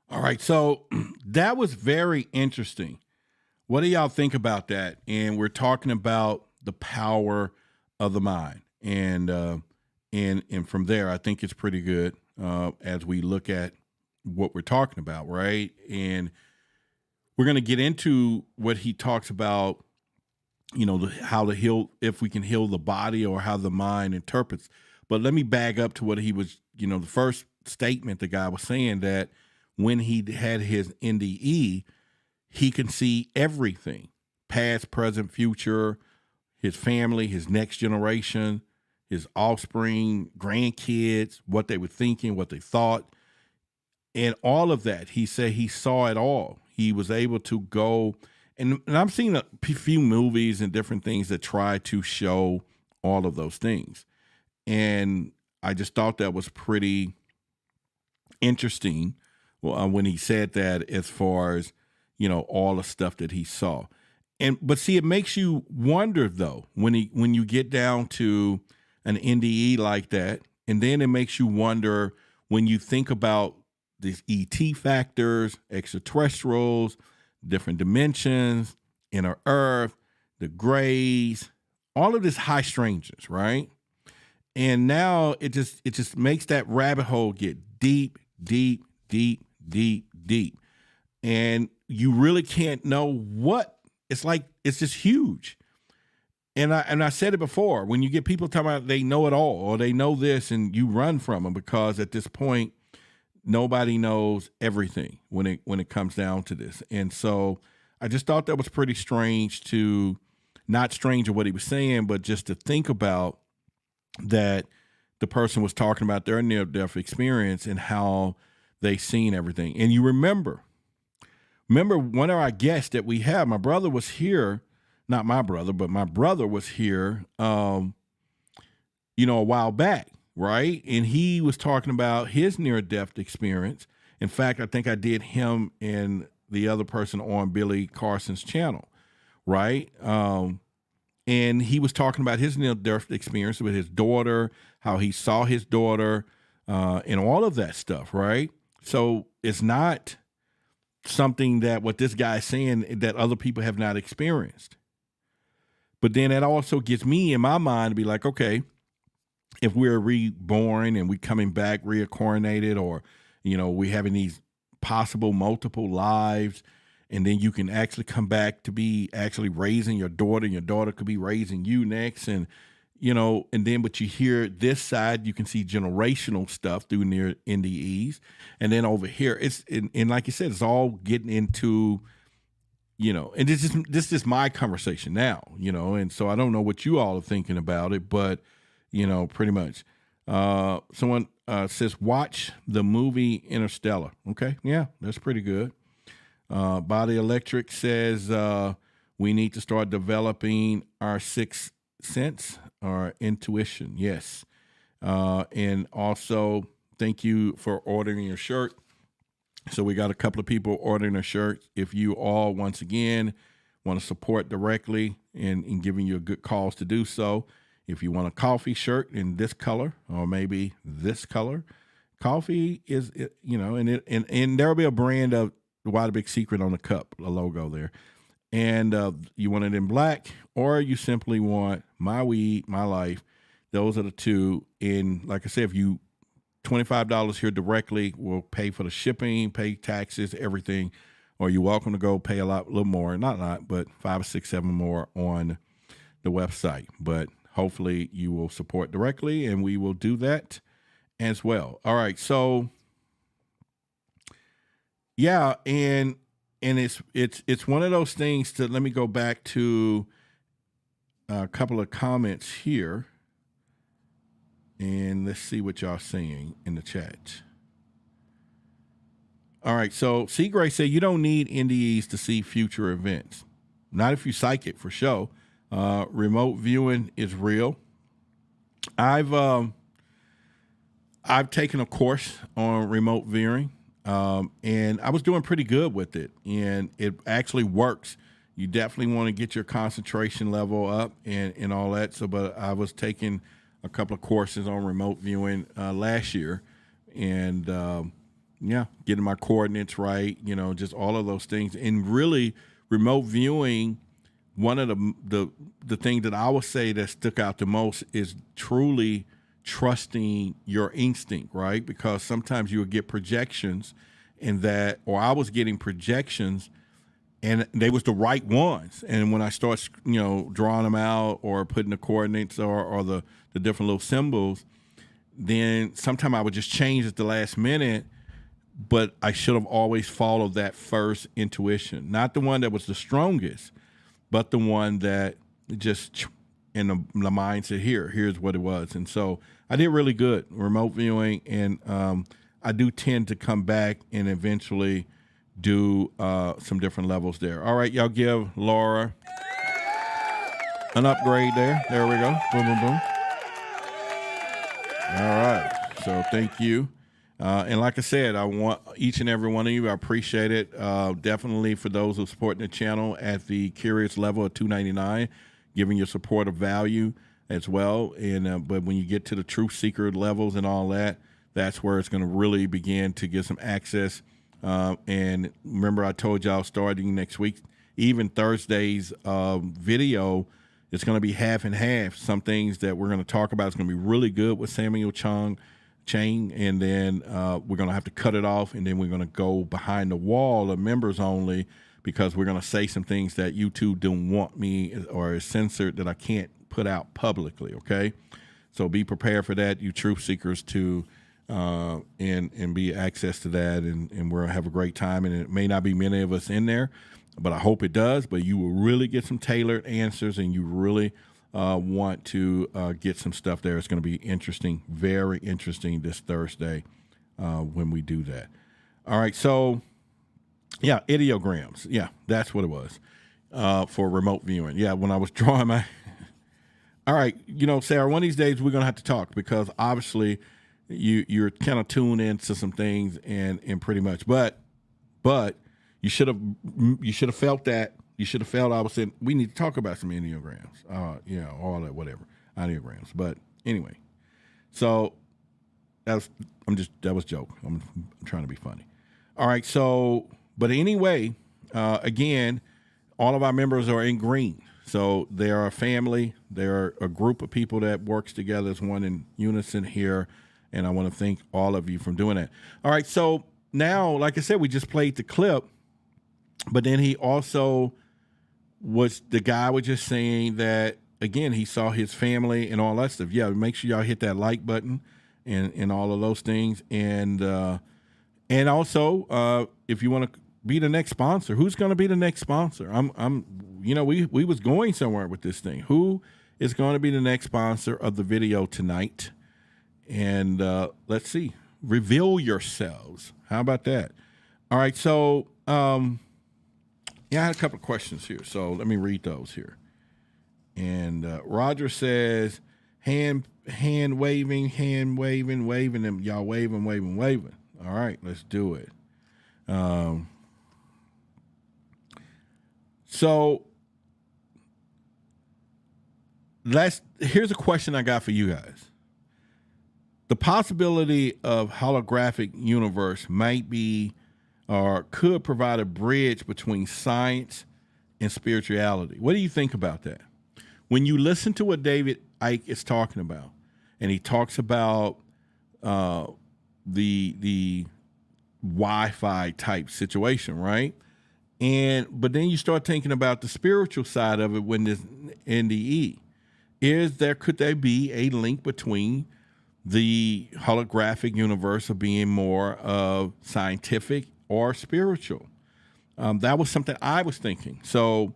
All right, so that was very interesting. What do y'all think about that? And we're talking about the power of the mind, and from there, I think it's pretty good as we look at what we're talking about, right? And we're going to get into what he talks about, you know, how to heal, if we can heal the body, or how the mind interprets. But let me back up to what he was, you know, the first statement the guy was saying, that when he had his NDE, he can see everything, past, present, future, his family, his next generation, his offspring, grandkids, what they were thinking, what they thought, and all of that. He said he saw it all. He was able to go, and I've seen a few movies and different things that try to show all of those things. And I just thought that was pretty interesting when he said that, as far as, you know, all the stuff that he saw. But see, it makes you wonder, though, when you get down to an NDE like that, and then it makes you wonder when you think about these ET factors, extraterrestrials, different dimensions, inner Earth, the grays, all of this high strangeness, right? And now it just makes that rabbit hole get deep, deep, deep, deep, deep, and you really can't know what. It's like, it's just huge. And I said it before, when you get people talking about they know it all, or they know this, and you run from them, because at this point, nobody knows everything when it comes down to this. And so I just thought that was pretty strange, not strange of what he was saying, but just to think about that the person was talking about their near-death experience and how they seen everything. And you remember one of our guests that we had, my brother was here, not my brother, but my brother was here, you know, a while back, right? And he was talking about his near-death experience. In fact, I think I did him and the other person on Billy Carson's channel, right? And he was talking about his near-death experience with his daughter, how he saw his daughter, and all of that stuff, right? So it's not something that what this guy is saying that other people have not experienced. But then that also gets me in my mind to be like, okay, if we're reborn and we coming back reincarnated, or, you know, we having these possible multiple lives, and then you can actually come back to be actually raising your daughter, and your daughter could be raising you next. And, you know, and then but you hear this side, you can see generational stuff through near NDEs, and then over here it's and like you said, it's all getting into, you know, and this is my conversation now, you know, and so I don't know what you all are thinking about it, but you know, pretty much. Someone says watch the movie Interstellar. Okay, yeah, that's pretty good. Body Electric says we need to start developing our sixth sense, our intuition. Yes. And also, thank you for ordering your shirt. So we got a couple of people ordering a shirt. If you all, once again, want to support directly and giving you a good cause to do so, if you want a coffee shirt in this color or maybe this color, coffee is, you know, and there'll be a brand of Why the Big Secret on the cup, a logo there. And you want it in black, or you simply want My Weed, My Life. Those are the two. And like I said, if you $25 here directly, will pay for the shipping, pay taxes, everything. Or you're welcome to go pay a little more, not a lot, but 5 or 6, 7 more on the website. But hopefully you will support directly, and we will do that as well. All right, so yeah, and it's one of those things let me go back to a couple of comments here, and let's see what y'all saying in the chat. All right, so C. Gray said you don't need NDEs to see future events. Not if you psychic for sure. Remote viewing is real. I've taken a course on remote viewing, and I was doing pretty good with it, and it actually works. You definitely want to get your concentration level up and all that. So, but I was taking a couple of courses on remote viewing last year, and yeah, getting my coordinates right, you know, just all of those things. And really, remote viewing, one of the thing that I would say that stuck out the most is truly trusting your instinct, right? Because sometimes you would get projections and that, or I was getting projections and they was the right ones. And when I start, you know, drawing them out or putting the coordinates or the different little symbols, then sometimes I would just change at the last minute, but I should have always followed that first intuition, not the one that was the strongest, but the one that just in the mind said, here's what it was. And so I did really good remote viewing, and I do tend to come back and eventually do some different levels there. All right, y'all give Laura an upgrade there. There we go. Boom, boom, boom. All right. So thank you. And like I said, I want each and every one of you. I appreciate it. Definitely for those who support the channel at the Curious level of $2.99, giving your support of value as well. And but when you get to the Truth Seeker levels and all that, that's where it's going to really begin to get some access. And remember, I told y'all starting next week, even Thursday's video, it's going to be half and half. Some things that we're going to talk about is going to be really good with Samuel Chang, and then we're going to have to cut it off, and then we're going to go behind the wall of members only, because we're going to say some things that YouTube don't want me or is censored that I can't put out publicly, okay? So be prepared for that, you truth seekers, to and be access to that, and we'll have a great time. And it may not be many of us in there, but I hope it does. But you will really get some tailored answers, and you really want to get some stuff there. It's going to be interesting, very interesting this Thursday when we do that. All right, so yeah, ideograms. Yeah, that's what it was for remote viewing. Yeah, when I was drawing my all right, you know, Sarah, one of these days we're going to have to talk, because obviously you're kind of tuned into some things and pretty much, but you should have felt that. You should have felt I was saying we need to talk about some ideograms, you know, all that, whatever, ideograms. But anyway, so that was joke. I'm trying to be funny. All right, so but anyway, again, all of our members are in green. So they are a family. They're a group of people that works together as one in unison here, and I want to thank all of you for doing that. All right, so now, like I said, we just played the clip, but then he also the guy was just saying that again, he saw his family and all that stuff. Yeah, make sure y'all hit that like button and all of those things. And also, if you want to be the next sponsor, who's going to be the next sponsor? We was going somewhere with this thing. Who is going to be the next sponsor of the video tonight? And let's see. Reveal yourselves. How about that? All right. So, I had a couple of questions here. So let me read those here. And Roger says, hand waving, waving them. Y'all waving. All right, let's do it. So here's a question I got for you guys. The possibility of holographic universe might be or could provide a bridge between science and spirituality. What do you think about that? When you listen to what David Icke is talking about, and he talks about the Wi-Fi type situation, right? But then you start thinking about the spiritual side of it when this NDE. Could there be a link between the holographic universe of being more of scientific or spiritual? That was something I was thinking. So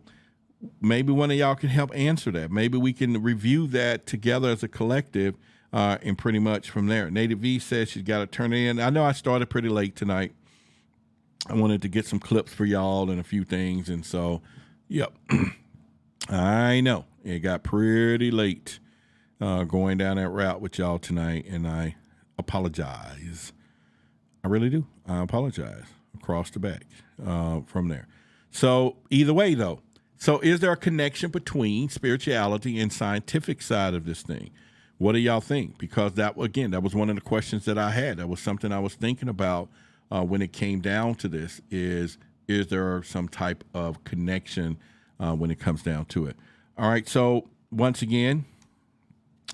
maybe one of y'all can help answer that. Maybe we can review that together as a collective, and pretty much from there. Native V says she's got to turn it in. I know I started pretty late tonight. I wanted to get some clips for y'all and a few things. And so, yep, I know it got pretty late going down that route with y'all tonight. And I apologize. I really do. I apologize across the back from there. So either way, though, so is there a connection between spirituality and scientific side of this thing? What do y'all think? Because that was one of the questions that I had. That was something I was thinking about when it came down to this. Is there some type of connection when it comes down to it? All right. So once again,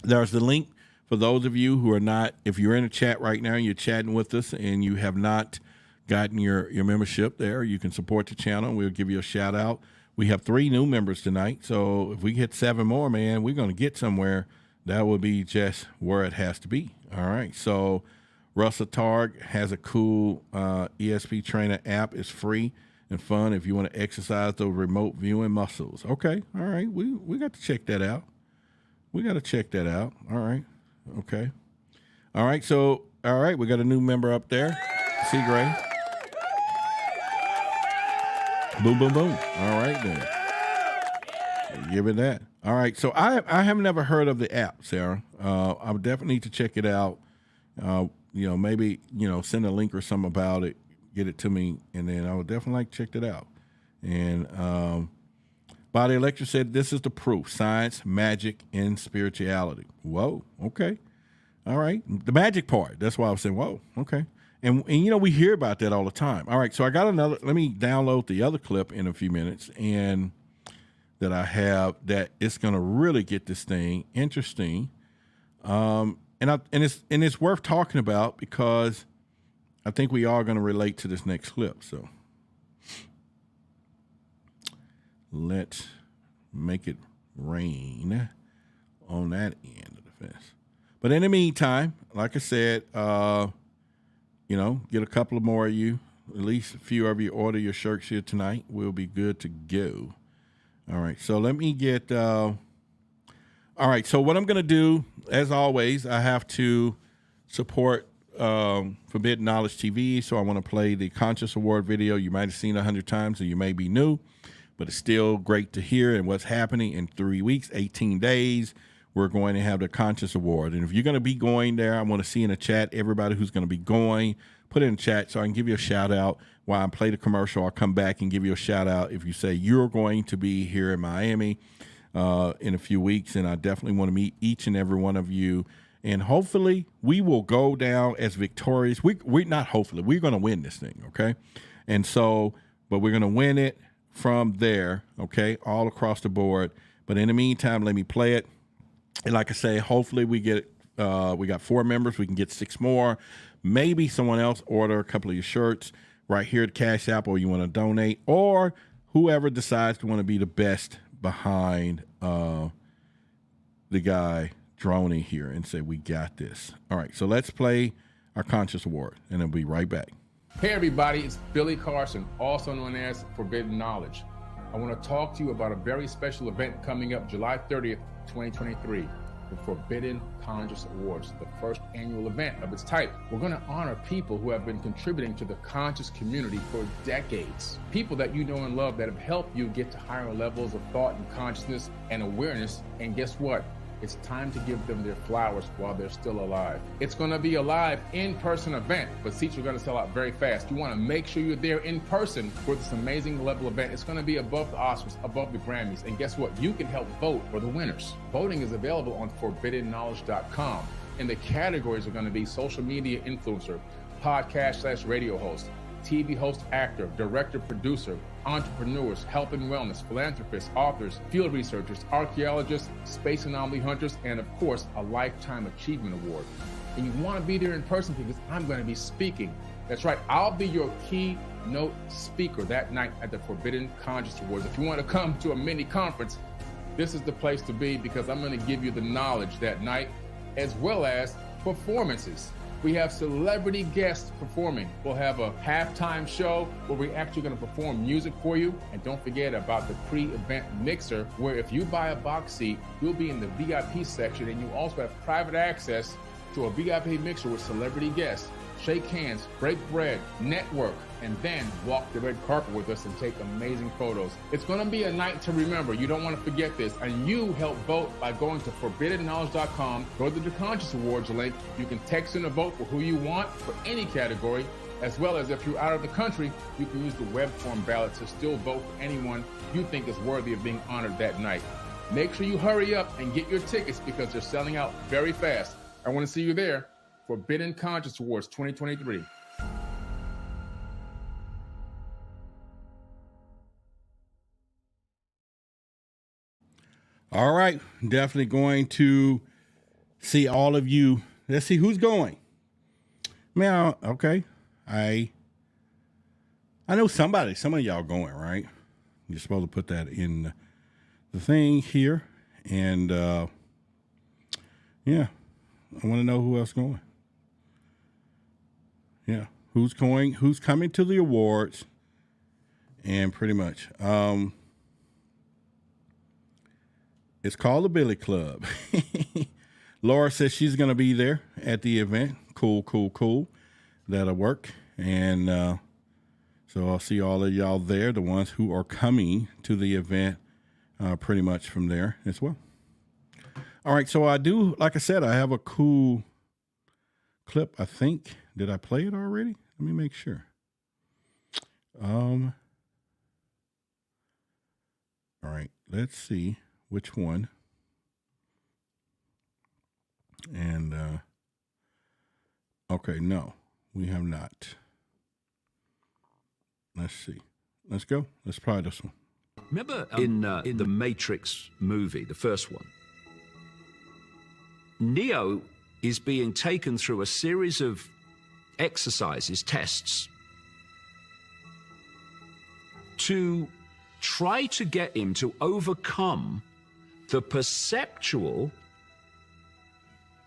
there's the link for those of you who are not. If you're in a chat right now and you're chatting with us and you have not gotten your membership there, you can support the channel. We'll give you a shout out. We have 3 new members tonight. So if we get 7 more, man, we're going to get somewhere. That would be just where it has to be. All right. So Russell Targ has a cool ESP Trainer app. It's free and fun if you want to exercise those remote viewing muscles. Okay. All right. We got to check that out. We got to check that out. All right. Okay. All right. So, all right. We got a new member up there. C. Gray. Boom, boom, boom. All right, then. Give it that. All right. So I have never heard of the app, Sarah. I would definitely need to check it out. Maybe, send a link or something about it, get it to me, and then I would definitely like to check it out. And Body Electric said, this is the proof. Science, magic, and spirituality. Whoa. Okay. All right. The magic part. That's why I was saying, whoa. Okay. And we hear about that all the time. All right. So I got another. Let me download the other clip in a few minutes, and that I have that it's going to really get this thing interesting. And it's worth talking about because I think we are going to relate to this next clip. So let's make it rain on that end of the fence. But in the meantime, like I said, get a couple of more of you, at least a few of you order your shirts here tonight. We'll be good to go. All right. So let me get, all right. So what I'm going to do, as always, I have to support Forbidden Knowledge TV. So I want to play the Conscious Award video. You might have seen 100 times, or you may be new, but it's still great to hear. And what's happening in 3 weeks, 18 days, we're going to have the Conscious Award. And if you're going to be going there, I want to see in the chat everybody who's going to be going. Put it in the chat so I can give you a shout out while I play the commercial. I'll come back and give you a shout out if you say you're going to be here in Miami in a few weeks. And I definitely want to meet each and every one of you. And hopefully we will go down as victorious. We're not hopefully. We're going to win this thing, okay? And so, but we're going to win it from there, okay, all across the board. But in the meantime, let me play it. And like I say, hopefully we get we got 4 members. We can get 6 more. Maybe someone else order a couple of your shirts right here at Cash App, or you want to donate, or whoever decides to want to be the best behind the guy Droney here and say, we got this. All right, so let's play our Conscious Award, and then we'll be right back. Hey everybody, it's Billy Carson, also known as Forbidden Knowledge. I want to talk to you about a very special event coming up July 30th, 2023, the Forbidden Conscious Awards, the first annual event of its type. We're going to honor people who have been contributing to the conscious community for decades. People that you know and love that have helped you get to higher levels of thought and consciousness and awareness. And guess what? It's time to give them their flowers while they're still alive. It's going to be a live in-person event, but seats are going to sell out very fast. You want to make sure you're there in person for this amazing level event. It's going to be above the Oscars, above the Grammys. And guess what? You can help vote for the winners. Voting is available on forbiddenknowledge.com. And the categories are going to be social media influencer, podcast/radio host, TV host, actor, director, producer, entrepreneurs, health and wellness, philanthropists, authors, field researchers, archaeologists, space anomaly hunters, and of course, a Lifetime Achievement Award. And you want to be there in person because I'm going to be speaking. That's right, I'll be your keynote speaker that night at the Forbidden Conscious Awards. If you want to come to a mini conference, this is the place to be because I'm going to give you the knowledge that night as well as performances. We have celebrity guests performing. We'll have a halftime show where we're actually going to perform music for you. And don't forget about the pre-event mixer, where if you buy a box seat, you'll be in the VIP section, and you also have private access to a VIP mixer with celebrity guests. Shake hands, break bread, network, and then walk the red carpet with us and take amazing photos. It's going to be a night to remember. You don't want to forget this. And you help vote by going to forbiddenknowledge.com. Go to the Conscious Awards link. You can text in a vote for who you want for any category, as well as if you're out of the country, you can use the web form ballot to still vote for anyone you think is worthy of being honored that night. Make sure you hurry up and get your tickets because they're selling out very fast. I want to see you there. Forbidden Conscious Awards 2023. All right, definitely going to see all of you. Let's see who's going. Man, okay. I know somebody, some of y'all going, right? You're supposed to put that in the thing here. And yeah, I want to know who else going. Yeah, who's going, who's coming to the awards, and pretty much. It's called the Billy Club. Laura says she's going to be there at the event. Cool, cool, cool. That'll work. And so I'll see all of y'all there, the ones who are coming to the event pretty much from there as well. All right, so I do, like I said, I have a cool clip, I think. Did I play it already? Let me make sure. All right, let's see which one. And okay, no, we have not. Let's see. Let's go. Let's try this one. Remember in the Matrix movie, the first one, Neo is being taken through a series of exercises, tests, to try to get him to overcome the perceptual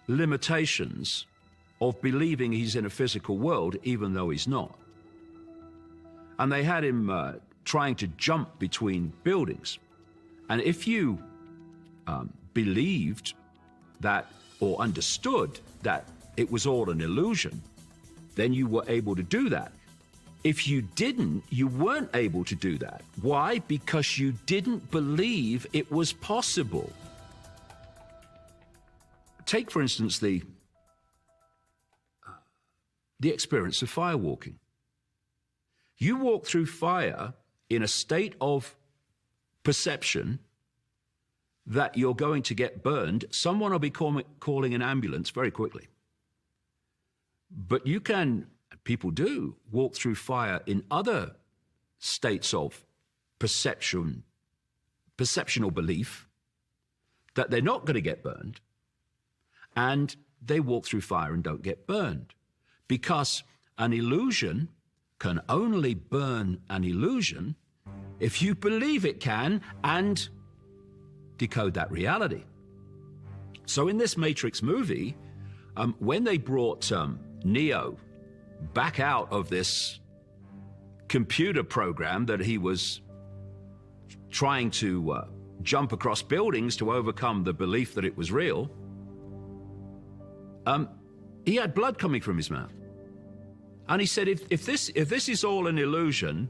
limitations of believing he's in a physical world, even though he's not. And they had him trying to jump between buildings. And if you believed that or understood that it was all an illusion, then you were able to do that. If you didn't, you weren't able to do that. Why? Because you didn't believe it was possible. Take, for instance, the experience of firewalking. You walk through fire in a state of perception that you're going to get burned. Someone will be calling an ambulance very quickly. But you can, people do, walk through fire in other states of perception or belief that they're not going to get burned, and they walk through fire and don't get burned. Because an illusion can only burn an illusion if you believe it can and decode that reality. So in this Matrix movie, when they brought Neo back out of this computer program that he was trying to jump across buildings to overcome the belief that it was real, he had blood coming from his mouth. And he said, if this is all an illusion,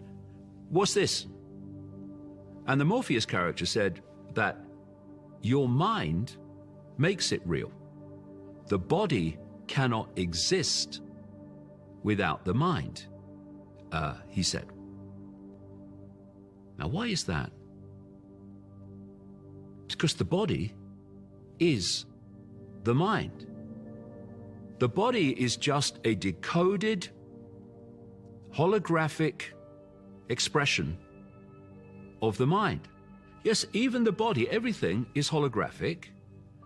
what's this? And the Morpheus character said that your mind makes it real. The body cannot exist without the mind, he said. Now, why is that? Because the body is the mind. The body is just a decoded, holographic expression of the mind. Yes, even the body, everything is holographic.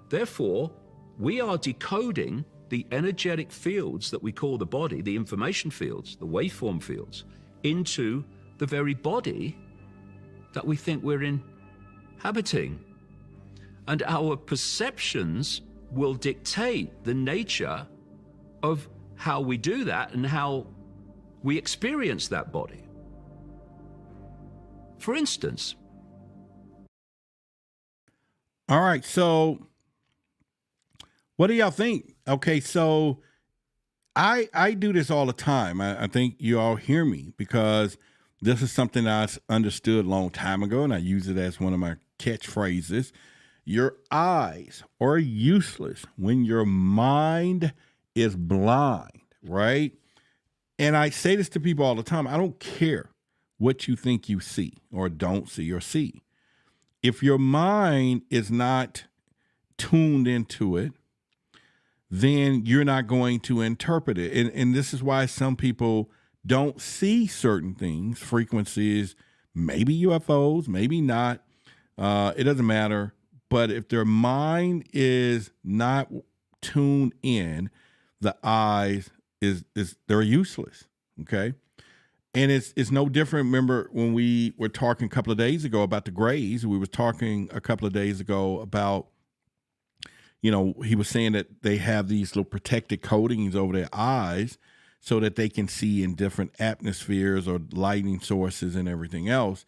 Therefore, we are decoding the energetic fields that we call the body, the information fields, the waveform fields, into the very body that we think we're inhabiting. And our perceptions will dictate the nature of how we do that and how we experience that body. For instance. All right, so what do y'all think? Okay, so I do this all the time. I think you all hear me because this is something I understood a long time ago, and I use it as one of my catchphrases. Your eyes are useless when your mind is blind, right? And I say this to people all the time. I don't care what you think you see or don't see or see. If your mind is not tuned into it, then you're not going to interpret it. And this is why some people don't see certain things, frequencies, maybe UFOs, maybe not. It doesn't matter. But if their mind is not tuned in, the eyes they're useless. Okay. And it's no different. Remember when we were talking a couple of days ago about the grays, we were talking a couple of days ago about, he was saying that they have these little protected coatings over their eyes so that they can see in different atmospheres or lighting sources and everything else.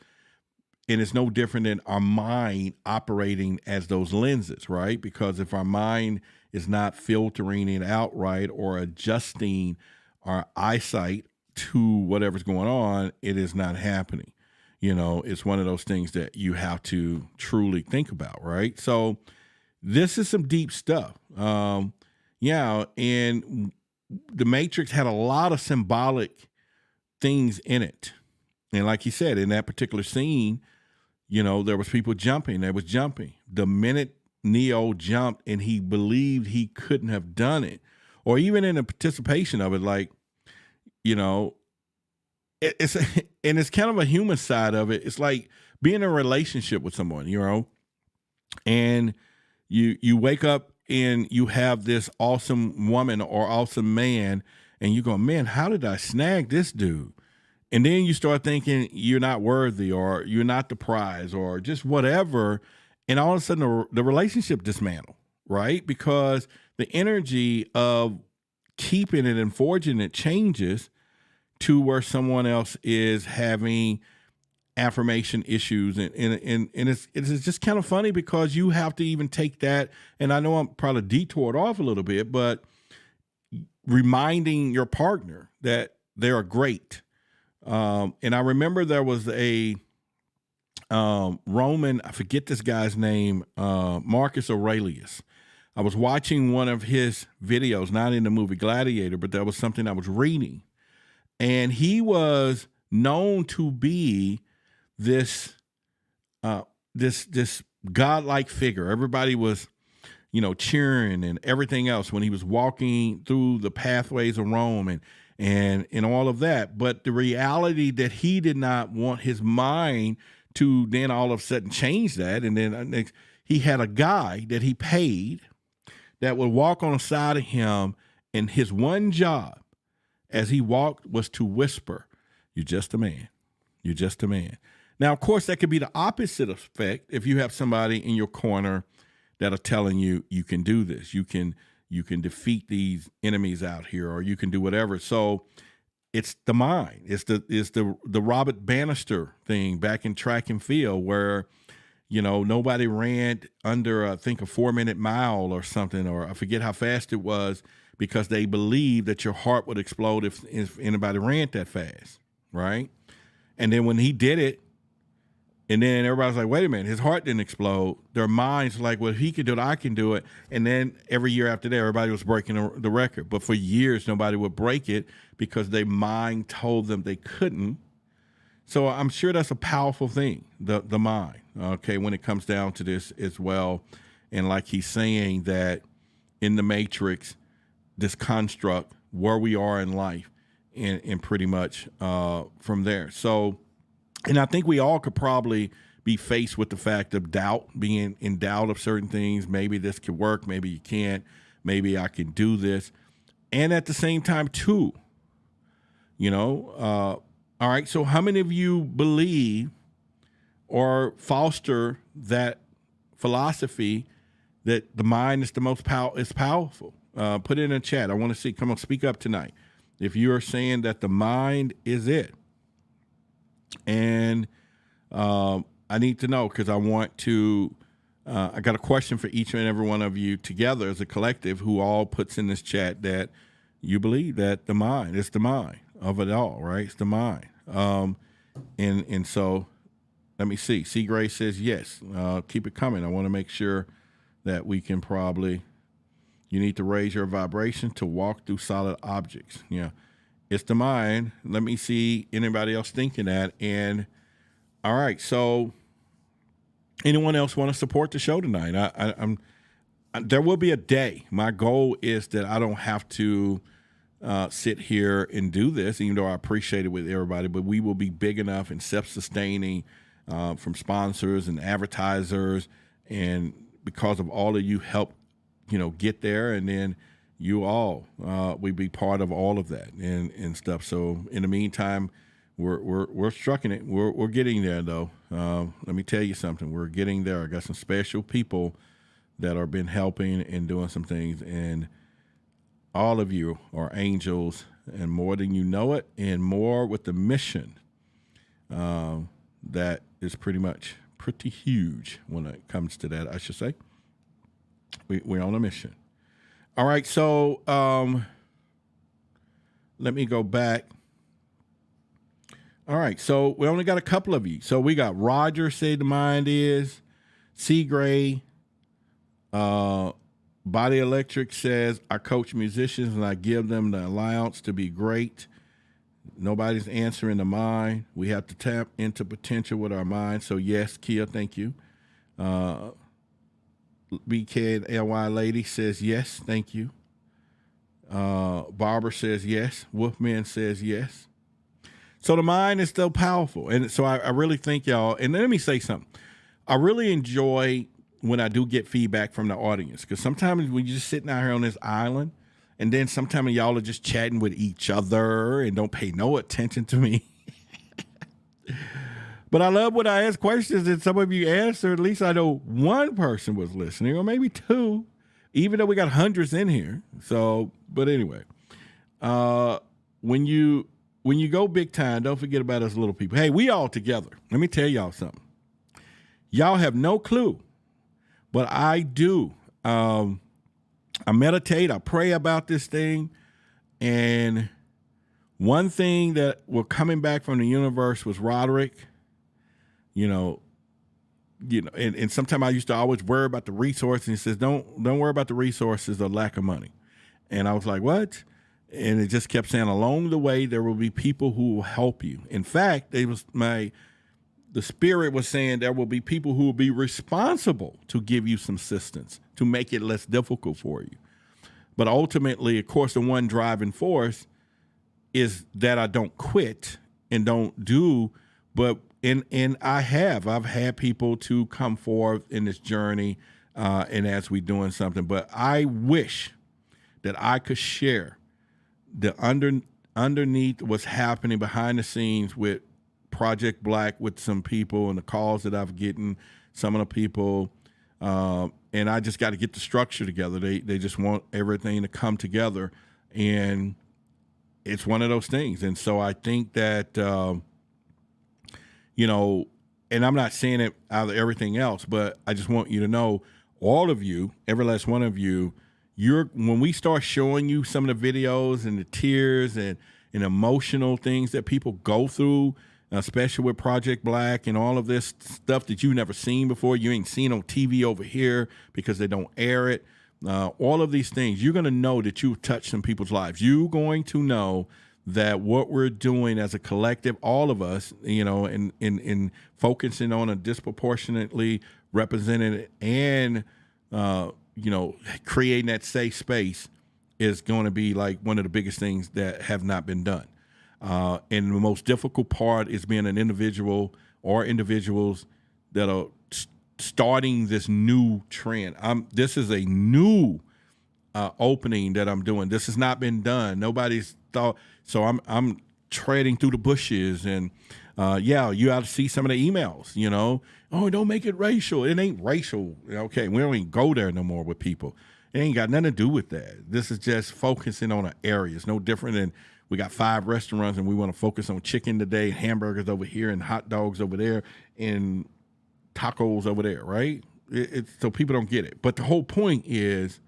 And it's no different than our mind operating as those lenses, right? Because if our mind is not filtering it out right or adjusting our eyesight to whatever's going on, it is not happening. It's one of those things that you have to truly think about, right? So this is some deep stuff. And the Matrix had a lot of symbolic things in it. And like you said, in that particular scene, there was people jumping. There was jumping. The minute Neo jumped and he believed he couldn't have done it, or even in the participation of it, like, it's kind of a human side of it. It's like being in a relationship with someone, and you wake up and you have this awesome woman or awesome man, and you go, man, how did I snag this dude? And then you start thinking you're not worthy or you're not the prize or just whatever. And all of a sudden the relationship dismantle, right? Because the energy of keeping it and forging it changes to where someone else is having affirmation issues. And it's just kind of funny because you have to even take that. And I know I'm probably detoured off a little bit, but reminding your partner that they are great. And I remember there was a Roman, I forget this guy's name, Marcus Aurelius. I was watching one of his videos, not in the movie Gladiator, but that was something I was reading. And he was known to be this godlike figure. Everybody was, cheering and everything else when he was walking through the pathways of Rome and all of that. But the reality that he did not want his mind to then all of a sudden change that. And then he had a guy that he paid that would walk on the side of him. And his one job as he walked was to whisper, "You're just a man. You're just a man." Now, of course, that could be the opposite effect if you have somebody in your corner that are telling you you can do this, you can defeat these enemies out here, or you can do whatever. So it's the mind. It's the Robert Bannister thing back in track and field, where nobody ran under I think a 4-minute mile or something, or I forget how fast it was, because they believed that your heart would explode if anybody ran that fast, right? And then when he did it, and then everybody's like, wait a minute, his heart didn't explode. Their minds like, well, if he can do it, I can do it. And then every year after that, everybody was breaking the record. But for years, nobody would break it because their mind told them they couldn't. So I'm sure that's a powerful thing, the mind, okay, when it comes down to this as well. And like he's saying that in the Matrix, this construct, where we are in life, and pretty much from there. So, and I think we all could probably be faced with the fact of doubt, being in doubt of certain things. Maybe this could work, maybe you can't, maybe I can do this. And at the same time, too, all right, so how many of you believe or foster that philosophy that the mind is the most powerful? Put it in the chat. I want to see. Come on, speak up tonight. If you are saying that the mind is it. And I need to know, because I want to, I got a question for each and every one of you together as a collective who all puts in this chat that you believe that the mind, it's the mind of it all, right? It's the mind. And so let me see. C. Gray says yes. Keep it coming. I want to make sure that we can probably, you need to raise your vibration to walk through solid objects. Yeah. It's the mind. Let me see anybody else thinking that. And all right, so anyone else want to support the show tonight? There will be a day. My goal is that I don't have to sit here and do this, even though I appreciate it with everybody, but we will be big enough and self-sustaining from sponsors and advertisers, and because of all of you help, get there, and then you all, we be part of all of that and stuff. So in the meantime, we're trucking it. We're getting there, though. Let me tell you something. We're getting there. I got some special people that are been helping and doing some things, and all of you are angels, and more than you know it, and more with the mission that is pretty huge when it comes to that, I should say. We're on a mission. All right, so let me go back. All right, so we only got a couple of you. So we got Roger say the mind is, C. Gray, Body Electric says, I coach musicians and I give them the allowance to be great. Nobody's answering the mind. We have to tap into potential with our mind. So yes, Kia, thank you. BKLY lady says yes, thank you. Barbara says yes. Wolfman says yes. So the mind is still powerful. And so I really think y'all, and let me say something. I really enjoy when I do get feedback from the audience, because sometimes when you're just sitting out here on this island, and then sometimes y'all are just chatting with each other and don't pay no attention to me. But I love when I ask questions and some of you answer. At least I know one person was listening, or maybe two, even though we got hundreds in here. So, but anyway, when you go big time, don't forget about us little people. Hey, we all together. Let me tell y'all something. Y'all have no clue, but I do. I meditate. I pray about this thing, and one thing that were coming back from the universe was Roderick. And sometimes I used to always worry about the resources. And he says, don't worry about the resources or lack of money. And I was like, what? And it just kept saying, along the way, there will be people who will help you. In fact, the spirit was saying there will be people who will be responsible to give you some assistance, to make it less difficult for you. But ultimately, of course, the one driving force is that I don't quit and don't do, but I've had people to come forth in this journey, and as we doing something. But I wish that I could share the underneath what's happening behind the scenes with Project Black, with some people and the calls that I've gotten. Some of the people And I just got to get the structure together. They just want everything to come together, and it's one of those things. And so I think that, you know, and I'm not saying it out of everything else, but I just want you to know, all of you, every last one of you, when we start showing you some of the videos and the tears and emotional things that people go through, especially with Project Black and all of this stuff that you've never seen before, you ain't seen on TV over here because they don't air it. All of these things, you're going to know that you've touched some people's lives. You're going to know that what we're doing as a collective, all of us, you know, in focusing on a disproportionately represented and, you know, creating that safe space is going to be like one of the biggest things that have not been done. And the most difficult part is being an individual or individuals that are starting this new trend. This is a new opening that I'm doing. This has not been done. Nobody's thought. So I'm treading through the bushes, and yeah, you ought to see some of the emails. You know, oh, don't make it racial. It ain't racial. Okay, we don't even go there no more with people. It ain't got nothing to do with that. This is just focusing on an area. It's no different than we got 5 restaurants and we want to focus on chicken today, hamburgers over here, and hot dogs over there, and tacos over there, right? So people don't get it. But the whole point is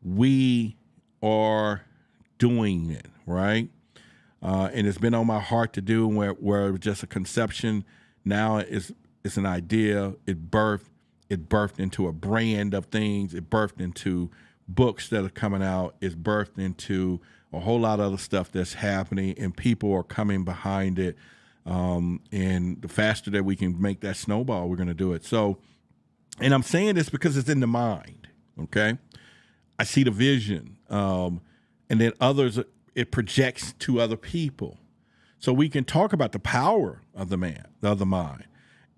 we are doing it, right? And it's been on my heart to do where it was just a conception. Now it's an idea. It birthed into a brand of things. It birthed into books that are coming out. It's birthed into a whole lot of other stuff that's happening, and people are coming behind it. And the faster that we can make that snowball, we're going to do it. So, and I'm saying this because it's in the mind, okay? I see the vision, and then others, it projects to other people. So we can talk about the power of the mind.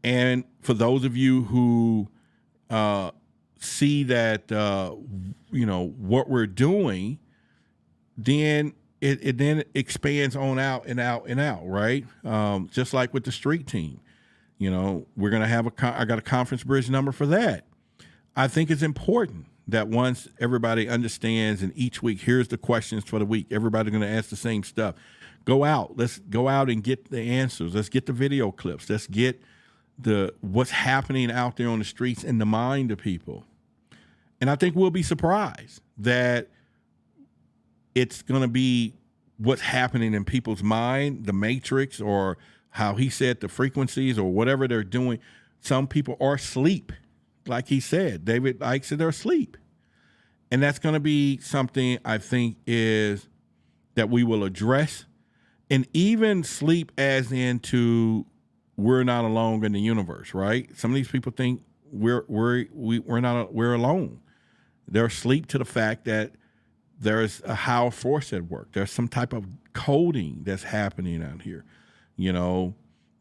And for those of you who see that, you know, what we're doing, then it then expands on out and out and out, right? Just like with the street team, you know, we're going to have I got a conference bridge number for that. I think it's important that once everybody understands, and each week, here's the questions for the week. Everybody's going to ask the same stuff. Go out. Let's go out and get the answers. Let's get the video clips. Let's get what's happening out there on the streets in the mind of people. And I think we'll be surprised that it's going to be what's happening in people's mind, the matrix, or how he said the frequencies, or whatever they're doing. Some people are asleep. Like he said, David Icke said they're asleep. And that's going to be something I think is that we will address. And even sleep as into we're not alone in the universe, right? Some of these people think we're alone. They're asleep to the fact that there's a higher force at work. There's some type of coding that's happening out here. You know,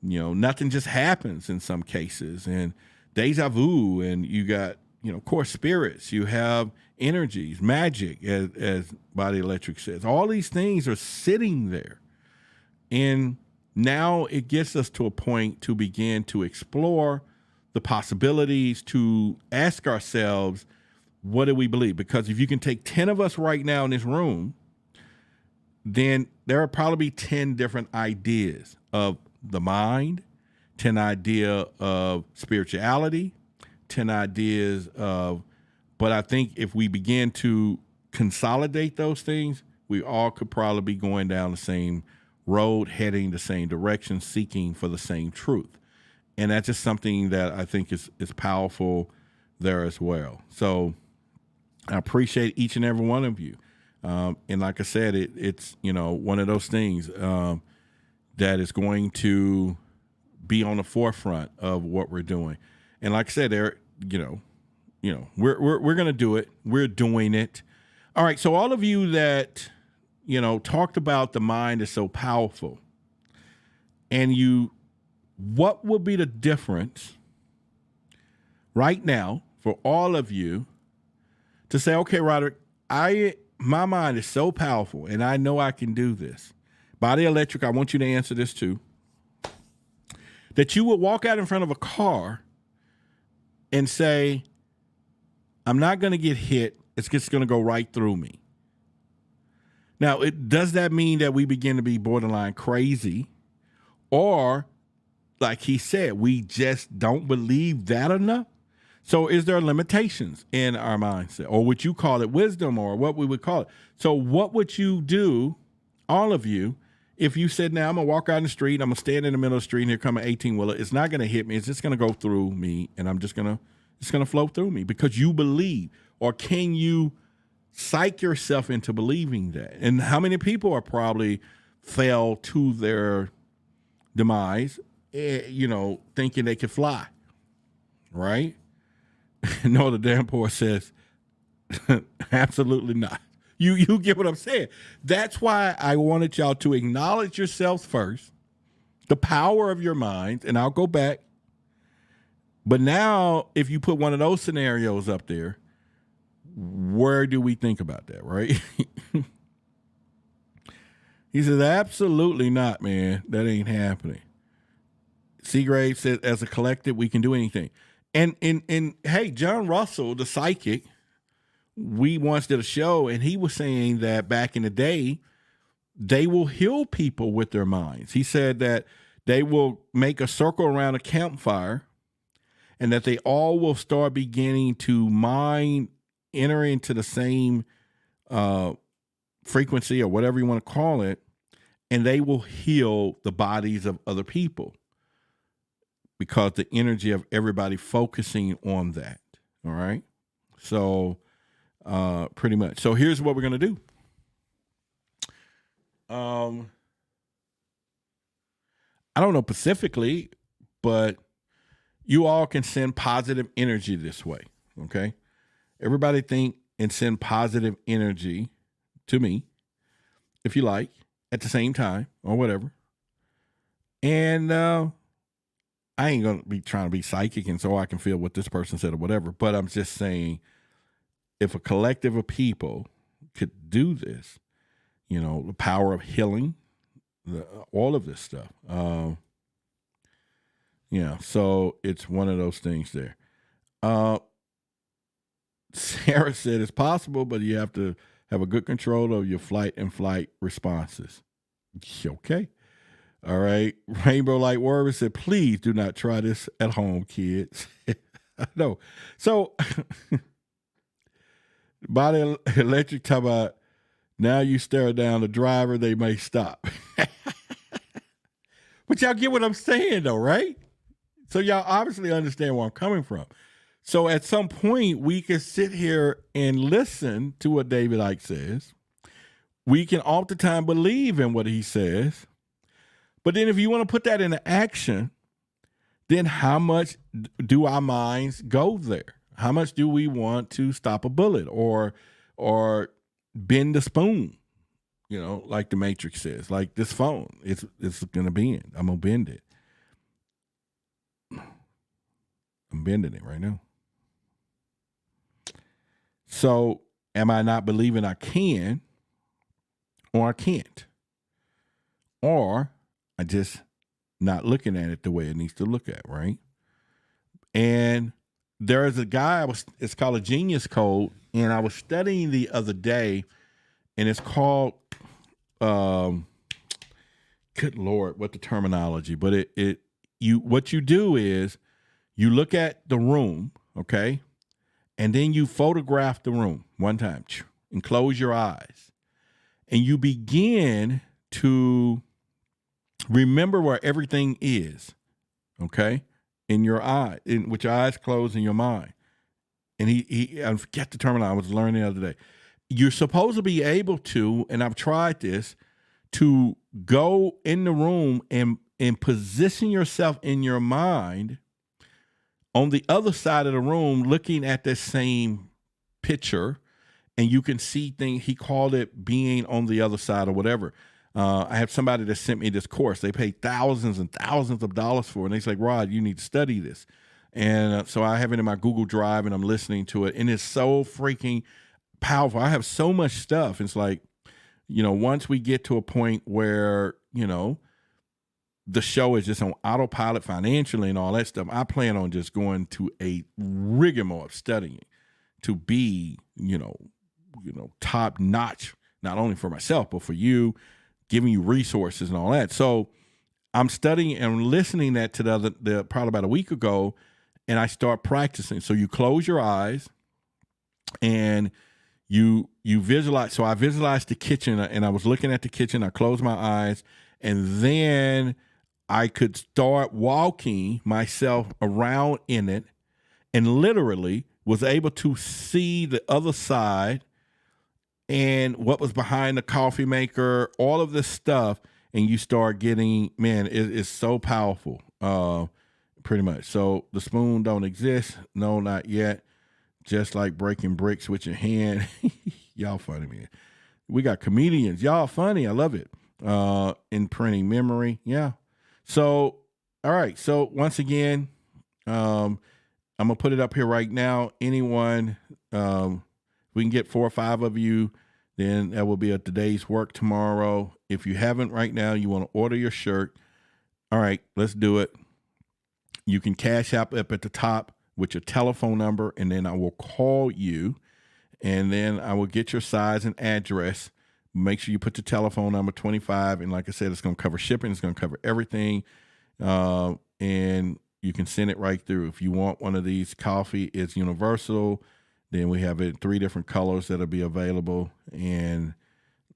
nothing just happens in some cases, and deja vu, and you got, you know, of course, spirits. You have energies, magic, as Body Electric says. All these things are sitting there, and now it gets us to a point to begin to explore the possibilities, to ask ourselves, what do we believe? Because if you can take 10 of us right now in this room, then there will probably be 10 different ideas of the mind, 10 idea of spirituality, 10 ideas of, but I think if we begin to consolidate those things, we all could probably be going down the same road, heading the same direction, seeking for the same truth. And that's just something that I think is powerful there as well. So I appreciate each and every one of you. And like I said, it's, you know, one of those things that is going to be on the forefront of what we're doing. And like I said, there, you know, we're going to do it. We're doing it. All right. So all of you that, you know, talked about the mind is so powerful, and what would be the difference right now for all of you to say, okay, Roderick, my mind is so powerful and I know I can do this. Body Electric, I want you to answer this too. That you would walk out in front of a car and say, I'm not going to get hit. It's just going to go right through me. Now, does that mean that we begin to be borderline crazy? Or, like he said, we just don't believe that enough? So is there limitations in our mindset? Or would you call it wisdom, or what we would call it? So what would you do, all of you, if you said, now I'm going to walk out in the street, I'm going to stand in the middle of the street, and here come an 18-wheeler. It's not going to hit me. It's just going to go through me, and it's going to flow through me because you believe. Or can you psych yourself into believing that? And how many people are probably fell to their demise, thinking they could fly, right? No, the damn poor says, absolutely not. You get what I'm saying? That's why I wanted y'all to acknowledge yourselves first, the power of your mind, and I'll go back. But now, if you put one of those scenarios up there, where do we think about that, right? He says, absolutely not, man. That ain't happening. Seagrave says, as a collective, we can do anything. And hey, John Russell, the psychic, we once did a show, and he was saying that back in the day, they will heal people with their minds. He said that they will make a circle around a campfire, and that they all will start beginning to enter into the same frequency or whatever you want to call it, and they will heal the bodies of other people because the energy of everybody focusing on that. All right. So pretty much. So here's what we're going to do. I don't know specifically, but you all can send positive energy this way. Okay. Everybody think and send positive energy to me, if you like, at the same time or whatever. And I ain't going to be trying to be psychic and so I can feel what this person said or whatever. But I'm just saying, if a collective of people could do this, the power of healing, all of this stuff. So it's one of those things there. Sarah said it's possible, but you have to have a good control of your flight and flight responses. Okay. All right. Rainbow Light Warrior said, please do not try this at home, kids. I know. So, Body Electric talk about, now you stare down the driver, they may stop. But y'all get what I'm saying, though, right? So y'all obviously understand where I'm coming from. So at some point, we can sit here and listen to what David Icke says. We can oftentimes believe in what he says. But then if you want to put that into action, then how much do our minds go there? How much do we want to stop a bullet or bend a spoon? Like the Matrix says, like this phone, it's going to bend. I'm going to bend it. I'm bending it right now. So am I not believing I can or I can't? Or I just not looking at it the way it needs to look at, right? And there is a guy, it's called a Genius Code, and I was studying the other day, and it's called, good Lord, what the terminology, but what you do is you look at the room, okay? And then you photograph the room one time and close your eyes. And you begin to remember where everything is, okay? In your eye, with your eyes closed in your mind. And I forget the terminology I was learning the other day. You're supposed to be able to, and I've tried this, to go in the room and position yourself in your mind on the other side of the room, looking at the same picture, and you can see things. He called it being on the other side or whatever. I have somebody that sent me this course. They paid thousands and thousands of dollars for it. And they say, Rod, you need to study this. And so I have it in my Google Drive, and I'm listening to it. And it's so freaking powerful. I have so much stuff. It's like, once we get to a point where, the show is just on autopilot financially and all that stuff, I plan on just going to a rigmarole of studying to be, top notch, not only for myself, but for you, giving you resources and all that. So I'm studying and listening that to the probably about a week ago, and I start practicing. So you close your eyes and you visualize. So I visualized the kitchen, and I was looking at the kitchen. I closed my eyes, and then I could start walking myself around in it, and literally was able to see the other side and what was behind the coffee maker, all of this stuff. And you start getting, man, it's so powerful, pretty much. So the spoon don't exist. No, not yet. Just like breaking bricks with your hand. Y'all funny, man. We got comedians. Y'all funny. I love it. Imprinting memory. Yeah. So, all right. So once again, I'm going to put it up here right now. Anyone, we can get 4 or 5 of you, then that will be a today's work tomorrow. If you haven't right now, you want to order your shirt. All right, let's do it. You can cash up at the top with your telephone number, and then I will call you, and then I will get your size and address. Make sure you put the telephone number 25, and like I said, it's going to cover shipping. It's going to cover everything, and you can send it right through. If you want one of these, coffee is universal. Then we have it in 3 different colors that'll be available, and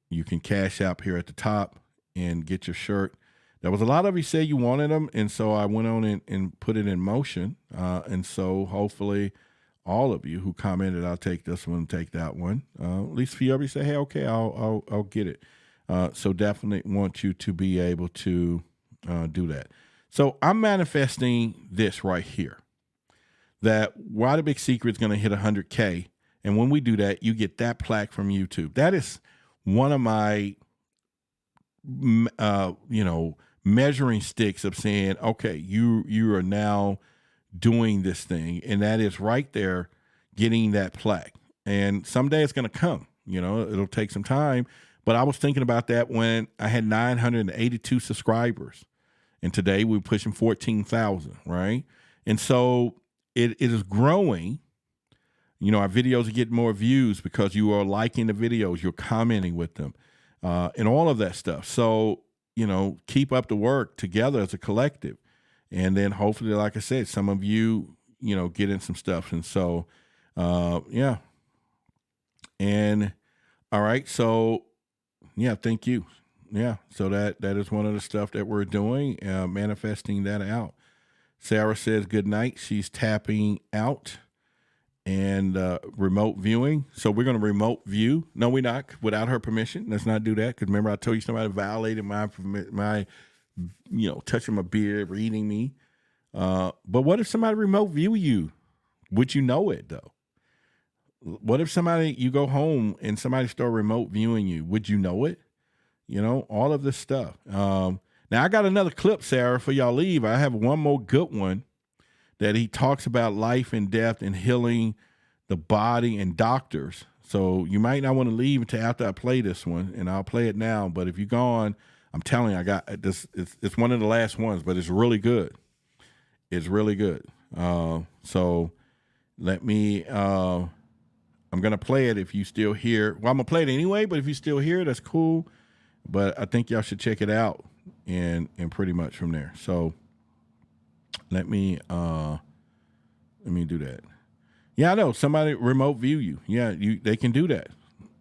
you can cash out here at the top and get your shirt. There was a lot of you say you wanted them, and so I went on and put it in motion. And so hopefully all of you who commented, I'll take this one, take that one. At least a few of you say, hey, okay, I'll get it. So definitely want you to be able to do that. So I'm manifesting this right here. That Why the Big Secret is going to hit 100K. And when we do that, you get that plaque from YouTube. That is one of my, measuring sticks of saying, okay, you are now doing this thing. And that is right there, getting that plaque. And someday it's going to come, it'll take some time. But I was thinking about that when I had 982 subscribers. And today we're pushing 14,000, right? And so it is growing. Our videos are getting more views because you are liking the videos, you're commenting with them, and all of that stuff. So, keep up the work together as a collective. And then hopefully, like I said, some of you, get in some stuff. And so, yeah. And all right. So, yeah, thank you. Yeah. So that is one of the stuff that we're doing, manifesting that out. Sarah says good night. She's tapping out and remote viewing. So we're going to remote view. No, we're not, without her permission. Let's not do that. Because remember, I told you somebody violated my touching my beard, reading me. But what if somebody remote view you? Would you know it though? What if you go home and somebody start remote viewing you? Would you know it? All of this stuff. Now, I got another clip, Sarah, for y'all leave. I have one more good one that he talks about life and death and healing the body and doctors. So you might not want to leave until after I play this one, and I'll play it now. But if you're gone, I'm telling you, I got this. It's one of the last ones, but it's really good. It's really good. So let me, I'm going to play it if you still here. Well, I'm going to play it anyway, but if you still here, that's cool. But I think y'all should check it out. And pretty much from there. So let me do that. Yeah, I know somebody remote view you. Yeah, they can do that.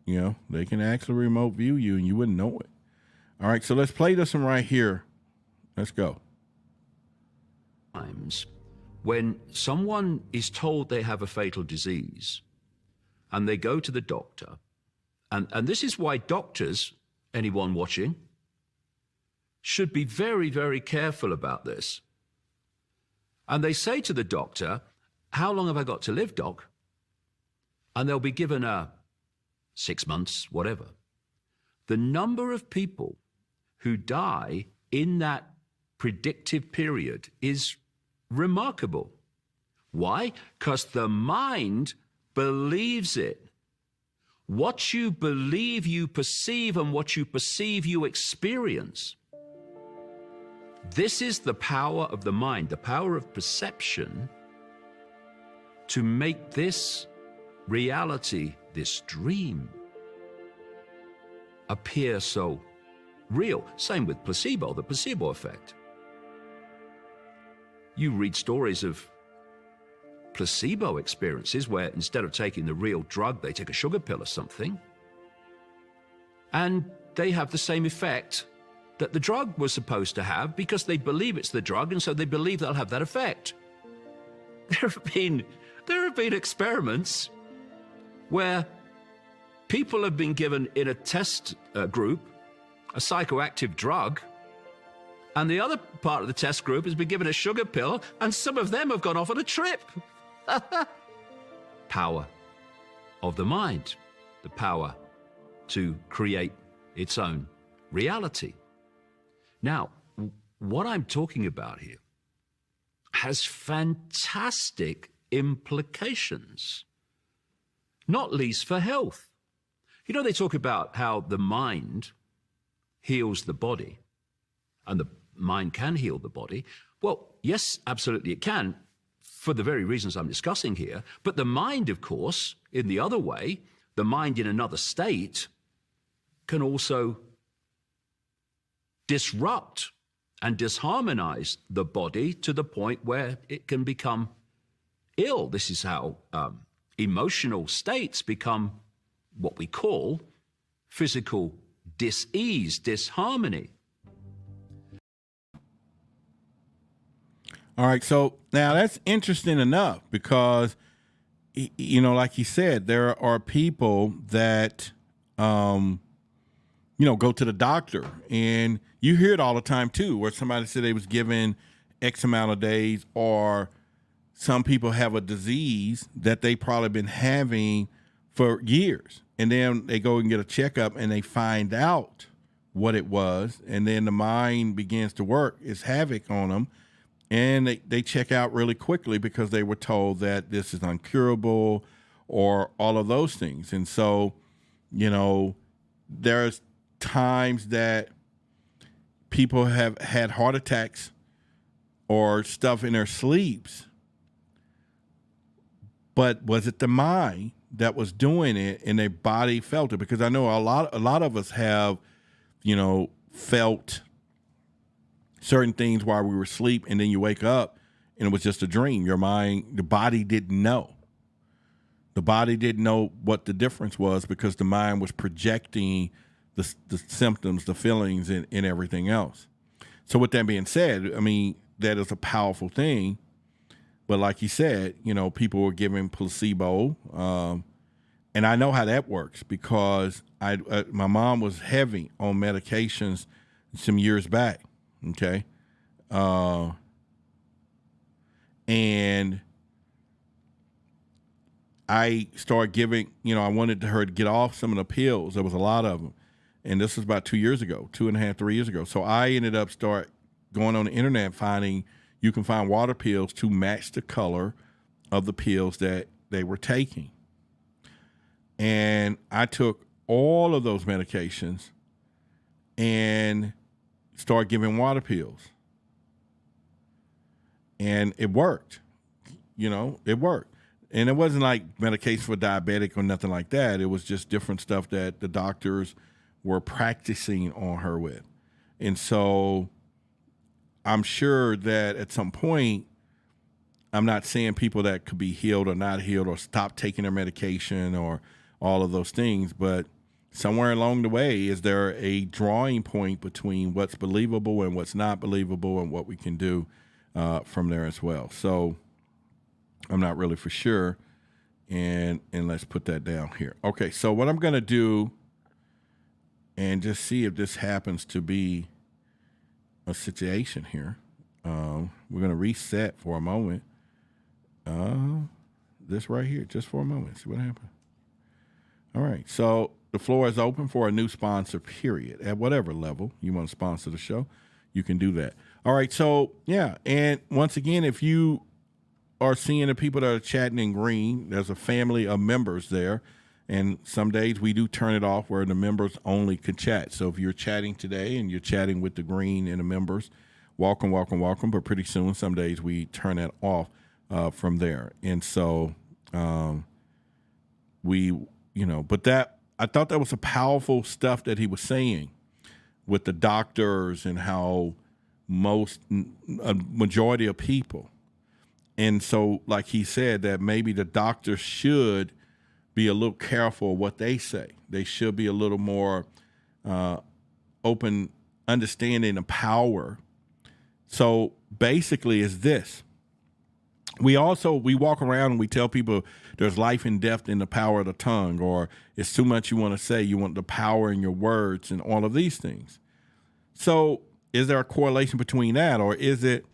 They can actually remote view you and you wouldn't know it. All right, so let's play this one right here. Let's go. Times when someone is told they have a fatal disease and they go to the doctor, and this is why doctors, anyone watching, should be very, very careful about this. And they say to the doctor, how long have I got to live, doc? And they'll be given 6 months, whatever. The number of people who die in that predictive period is remarkable. Why? Because the mind believes it. What you believe, you perceive, and what you perceive, you experience. This is the power of the mind, the power of perception, to make this reality, this dream, appear so real? Same with placebo, the placebo effect. You read stories of placebo experiences where instead of taking the real drug, they take a sugar pill or something, and they have the same effect that the drug was supposed to have because they believe it's the drug, and so they believe they'll have that effect. There have been experiments where people have been given in a test group a psychoactive drug, and the other part of the test group has been given a sugar pill, and some of them have gone off on a trip. Power of the mind, the power to create its own reality. Now, what I'm talking about here has fantastic implications, not least for health. You know, they talk about how the mind heals the body, and the mind can heal the body. Well, yes, absolutely it can, for the very reasons I'm discussing here. But the mind, of course, in the other way, the mind in another state, can also disrupt and disharmonize the body to the point where it can become ill. This is how emotional states become what we call physical dis-ease, disharmony. All right, so now that's interesting enough because, you know, like you said, there are people that, you know, go to the doctor, and you hear it all the time too, where somebody said they was given X amount of days, or some people have a disease that they probably been having for years, and then they go and get a checkup and they find out what it was, and then the mind begins to work, it's havoc on them. And they check out really quickly because they were told that this is uncurable or all of those things. And so, you know, there's times that people have had heart attacks or stuff in their sleeps. But was it the mind that was doing it and their body felt it? Because I know a lot of us have, you know, felt certain things while we were asleep, and then you wake up and it was just a dream. Your mind, the body didn't know. The body didn't know what the difference was because the mind was projecting the symptoms, the feelings, and everything else. So with that being said, I mean, that is a powerful thing. But like you said, you know, people were given placebo. And I know how that works because my mom was heavy on medications some years back. Okay. And I started giving, you know, I wanted her to get off some of the pills. There was a lot of them. And this was about 2 years ago, 2.5, 3 years ago. So I ended up going on the internet, finding you can find water pills to match the color of the pills that they were taking. And I took all of those medications and start giving water pills. And it worked. You know, it worked. And it wasn't like medication for diabetic or nothing like that. It was just different stuff that the doctors were practicing on her with. And so I'm sure that at some point, I'm not saying people that could be healed or not healed or stop taking their medication or all of those things, but somewhere along the way, is there a drawing point between what's believable and what's not believable and what we can do from there as well? So I'm not really for sure. And let's put that down here. Okay, so what I'm going to do, and just see if this happens to be a situation here. We're going to reset for a moment. This right here, just for a moment. See what happens. All right, so the floor is open for a new sponsor, period. At whatever level you want to sponsor the show, you can do that. All right, so, yeah, and once again, if you are seeing the people that are chatting in green, there's a family of members there, and some days we do turn it off where the members only can chat. So if you're chatting today and you're chatting with the green and the members, welcome, welcome, welcome, but pretty soon, some days we turn that off from there. And so but I thought that was a powerful stuff that he was saying with the doctors and how a majority of people. And so, like he said, that maybe the doctors should be a little careful what they say. They should be a little more open, understanding the power. So basically is this. We walk around and we tell people there's life and death in the power of the tongue, or it's too much you want to say. You want the power in your words and all of these things. So is there a correlation between that, or is it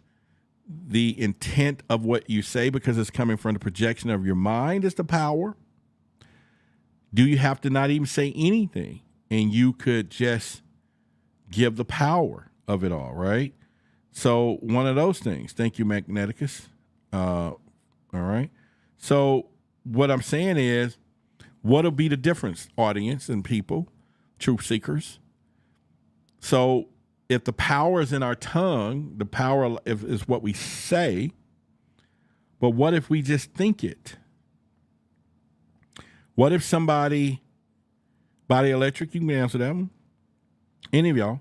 the intent of what you say because it's coming from the projection of your mind is the power? Do you have to not even say anything and you could just give the power of it all, right? So one of those things. Thank you, Magneticus. All right. So what I'm saying is, what'll be the difference, audience and people, truth seekers? So if the power is in our tongue, the power is what we say, but what if we just think it? What if somebody, Body Electric, you can answer that one, any of y'all,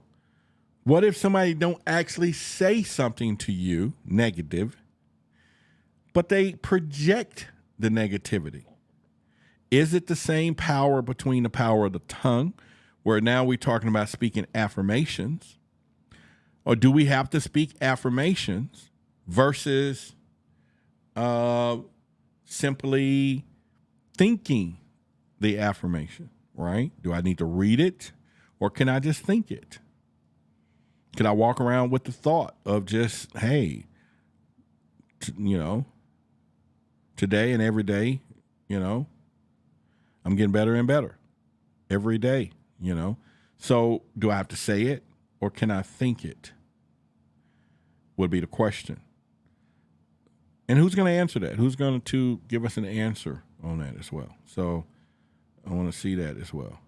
what if somebody don't actually say something to you negative, but they project the negativity? Is it the same power between the power of the tongue, where now we're talking about speaking affirmations, or do we have to speak affirmations versus simply thinking the affirmation, right? Do I need to read it, or can I just think it? Can I walk around with the thought of just, hey, today and every day, I'm getting better and better every day, So do I have to say it, or can I think it? Would be the question. And who's going to answer that? Who's going to give us an answer on that as well? So I want to see that as well.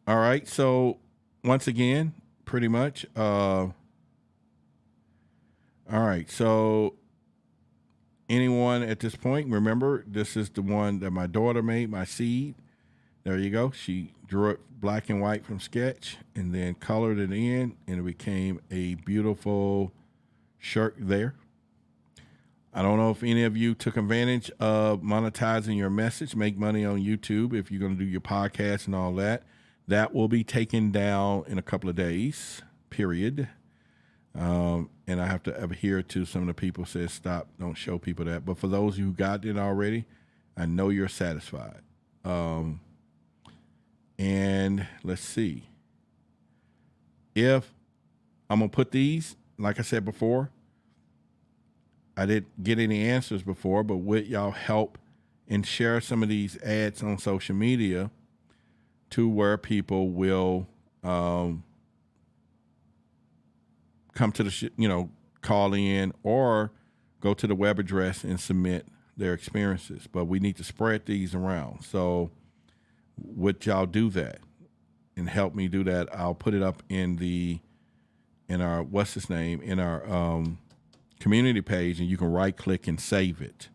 All right. So once again, pretty much. All right. So anyone at this point, remember, this is the one that my daughter made, my seed. There you go. She drew it black and white from sketch and then colored it in, and it became a beautiful shirt there. I don't know if any of you took advantage of monetizing your message, make money on YouTube. If you're going to do your podcast and all that, that will be taken down in a couple of days, period. And I have to adhere to some of the people who said, stop, don't show people that. But for those who got it already, I know you're satisfied. And let's see. If I'm going to put these, like I said before, I didn't get any answers before, but with y'all help and share some of these ads on social media to where people will come to the, call in or go to the web address and submit their experiences. But we need to spread these around. So would y'all do that and help me do that? I'll put it up in our, in our community page, and you can right click and save it,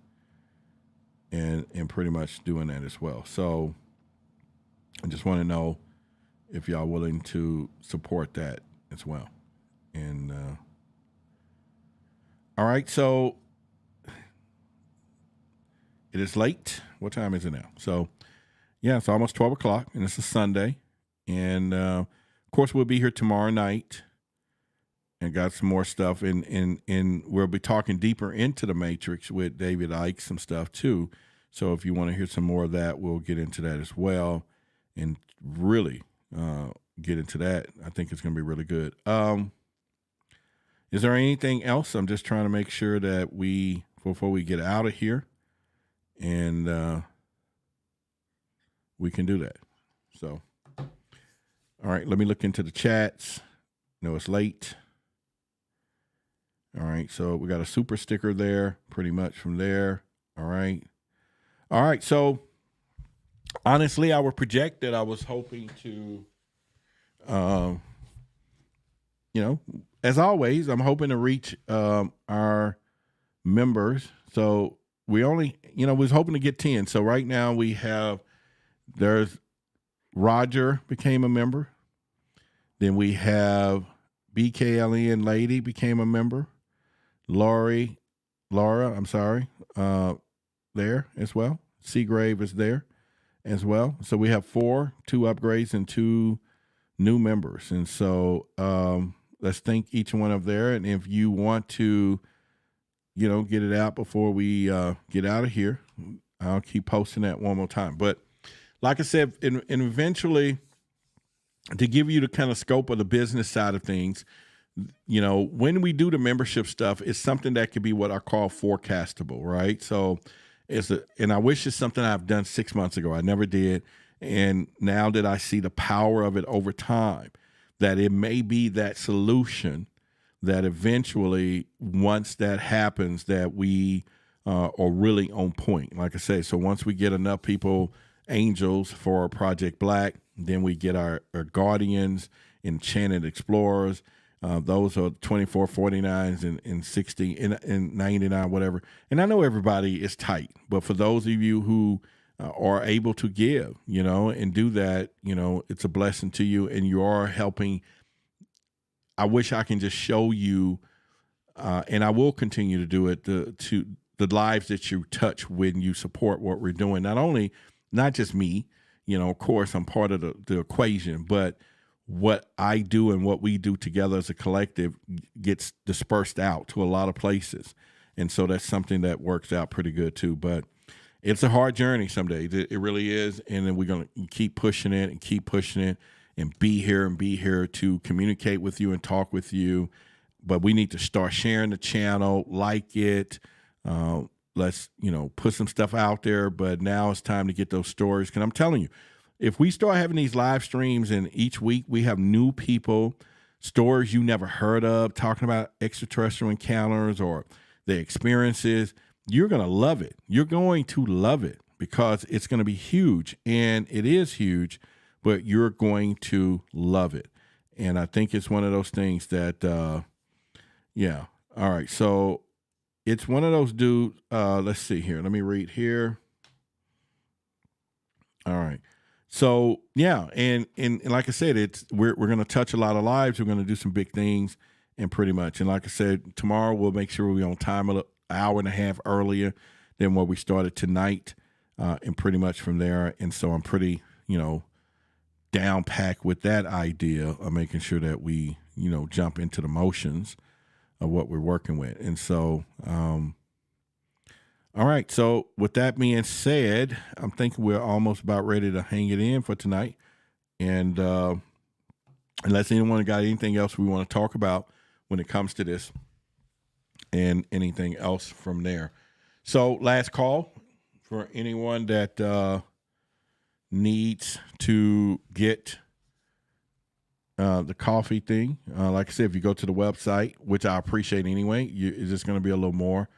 and pretty much doing that as well. So I just want to know if y'all willing to support that as well. And all right, so it is late. What time is it now? So yeah, it's almost 12 o'clock, and it's a Sunday. And of course, we'll be here tomorrow night and got some more stuff. And we'll be talking deeper into the Matrix with David Icke, some stuff too. So if you want to hear some more of that, we'll get into that as well and really get into that. I think it's going to be really good. Is there anything else? I'm just trying to make sure that before we get out of here, and we can do that. So, all right, let me look into the chats. No, it's late. All right, so we got a super sticker there, pretty much from there. All right. All right, so honestly, I would project that I was hoping to, as always, I'm hoping to reach our members. So we only, we was hoping to get 10. So right now there's Roger became a member. Then we have BKLN Lady became a member. Laura, I'm sorry, there as well. Seagrave is there as well. So we have 4, 2 upgrades and 2 new members. And so let's thank each one of there. And if you want to, get it out before we get out of here, I'll keep posting that one more time. But like I said, and eventually, to give you the kind of scope of the business side of things, when we do the membership stuff, it's something that could be what I call forecastable, right? So and I wish it's something I've done 6 months ago. I never did. And now that I see the power of it over time, that it may be that solution that eventually, once that happens, that we are really on point. Like I say, so once we get enough people, angels for Project Black, then we get our guardians, enchanted explorers. Those are 24, 49s and 60 and 99, whatever. And I know everybody is tight, but for those of you who are able to give, and do that, it's a blessing to you, and you are helping. I wish I can just show you, and I will continue to do it, to the lives that you touch when you support what we're doing. Not just me, of course I'm part of the equation, but what I do and what we do together as a collective gets dispersed out to a lot of places. And so that's something that works out pretty good too. But it's a hard journey some days. It really is. And then we're going to keep pushing it and be here to communicate with you and talk with you. But we need to start sharing the channel, like it. Let's, put some stuff out there. But now it's time to get those stories. Because I'm telling you, if we start having these live streams and each week we have new people, stories you never heard of, talking about extraterrestrial encounters or their experiences, you're going to love it. You're going to love it because it's going to be huge. And it is huge, but you're going to love it. And I think it's one of those things that, yeah. All right. So it's one of those dudes. Let's see here. Let me read here. All right. So yeah, and like I said, we're going to touch a lot of lives. We're going to do some big things, and pretty much. And like I said, tomorrow we'll make sure we're on time an hour and a half earlier than what we started tonight, and pretty much from there. And so I'm pretty, down packed with that idea of making sure that we, jump into the motions of what we're working with. And so, all right. So with that being said, I'm thinking we're almost about ready to hang it in for tonight. And unless anyone got anything else we want to talk about when it comes to this and anything else from there. So last call for anyone that needs to get the coffee thing. Like I said, if you go to the website, which I appreciate anyway, it's just going to be a little more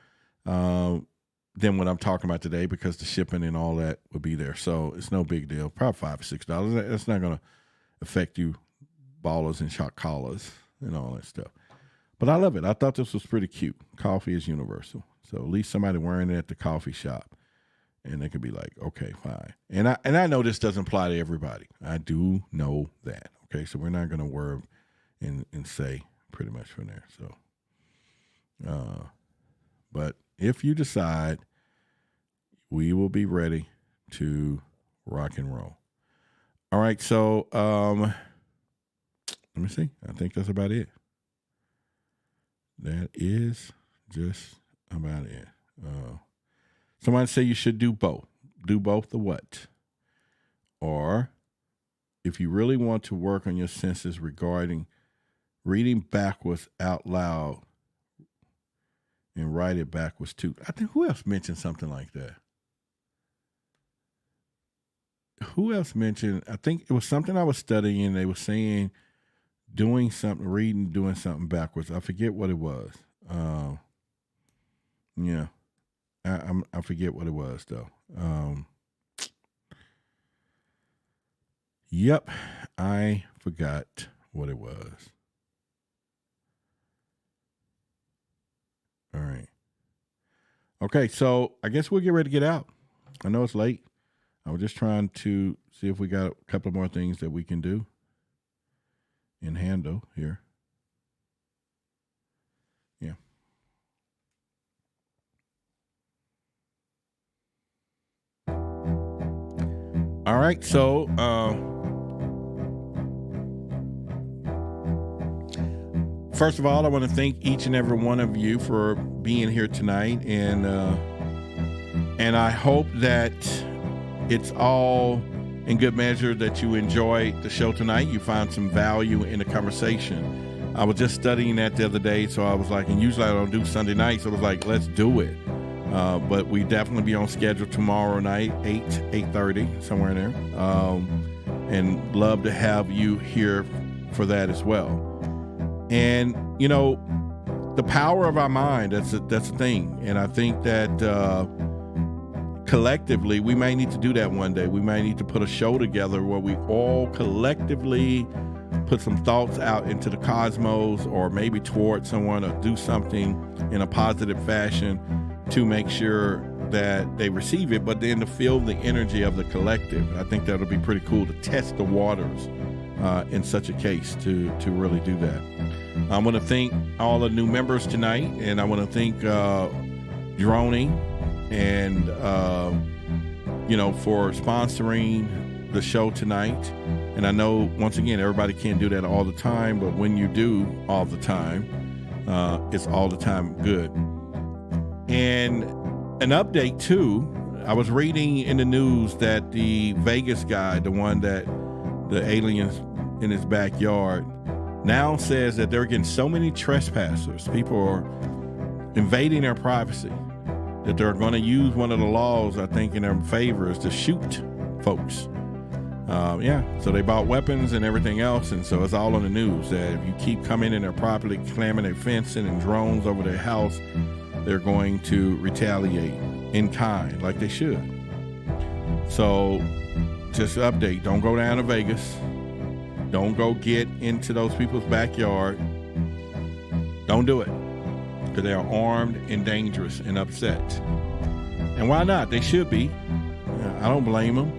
than what I'm talking about today because the shipping and all that will be there. So it's no big deal. Probably $5 or $6. That's not going to affect you ballers and shot collars and all that stuff. But I love it. I thought this was pretty cute. Coffee is universal. So at least somebody wearing it at the coffee shop and they could be like, okay, fine. And I know this doesn't apply to everybody. I do know that. Okay. So we're not going to worry and say pretty much from there. So, but if you decide, we will be ready to rock and roll. All right. So, let me see. I think that's about it. That is just about it. Somebody say you should do both. Do both the what? Or if you really want to work on your senses regarding reading backwards out loud and write it backwards too. I think who else mentioned something like that? Who else mentioned? I think it was something I was studying. They were saying doing something, reading, doing something backwards. I forget what it was. Yeah, I forget what it was though. Yep, I forgot what it was. All right. Okay, so I guess we'll get ready to get out. I know it's late. I was just trying to see if we got a couple more things that we can do and handle here. Yeah. All right, so first of all, I want to thank each and every one of you for being here tonight, and I hope that it's all in good measure that you enjoyed the show tonight. You found some value in the conversation. I was just studying that the other day, so I was like, and usually I don't do Sunday nights, so I was like, let's do it. But we definitely be on schedule tomorrow night, 8:30, somewhere in there. And love to have you here for that as well. And, you know, the power of our mind, that's a thing. And I think that collectively, we may need to do that one day. We may need to put a show together where we all collectively put some thoughts out into the cosmos, or maybe toward someone, or do something in a positive fashion to make sure that they receive it, but then to feel the energy of the collective. I think that'll be pretty cool to test the waters in such a case to really do that. I want to thank all the new members tonight, and I want to thank Droney and for sponsoring the show tonight. And I know, once again, everybody can't do that all the time, but when you do all the time, it's all the time good. And an update too, I was reading in the news that the Vegas guy, the one that the aliens in his backyard, now says that they're getting so many trespassers. People are invading their privacy that they're going to use one of the laws, I think, in their favor, is to shoot folks. So they bought weapons and everything else, and so it's all on the news that if you keep coming in their property, clamming their fencing and drones over their house, they're going to retaliate in kind, like they should. So just an update, don't go down to Vegas. Don't go get into those people's backyard. Don't do it, because they are armed and dangerous and upset. And why not? They should be. I don't blame them.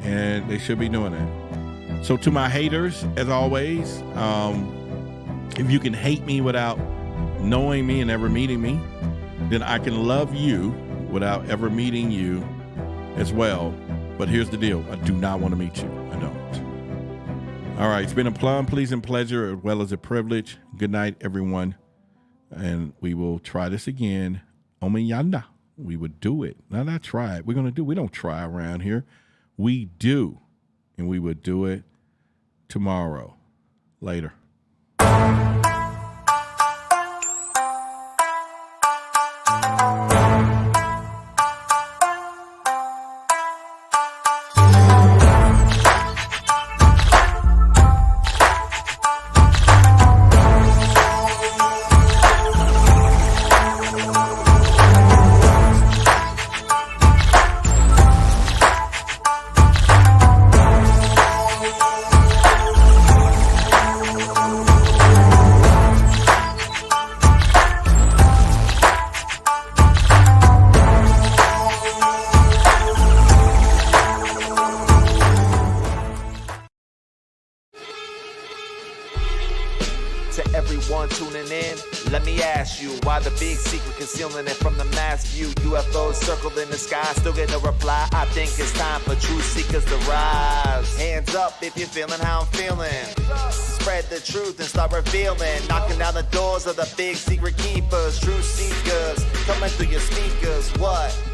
And they should be doing that. So to my haters, as always, if you can hate me without knowing me and ever meeting me, then I can love you without ever meeting you as well. But here's the deal. I do not want to meet you. I don't. All right. It's been a plum, pleasing pleasure, as well as a privilege. Good night, everyone. And we will try this again. Omiyanda. We would do it. Not try it. We're going to do. We don't try around here. We do. And we would do it tomorrow. Later. Concealing it from the mass view. UFOs circled in the sky, still get no reply. I think it's time for truth seekers to rise. Hands up if you're feeling how I'm feeling. Spread the truth and start revealing. Knocking down the doors of the big secret keepers. Truth seekers coming through your speakers. What?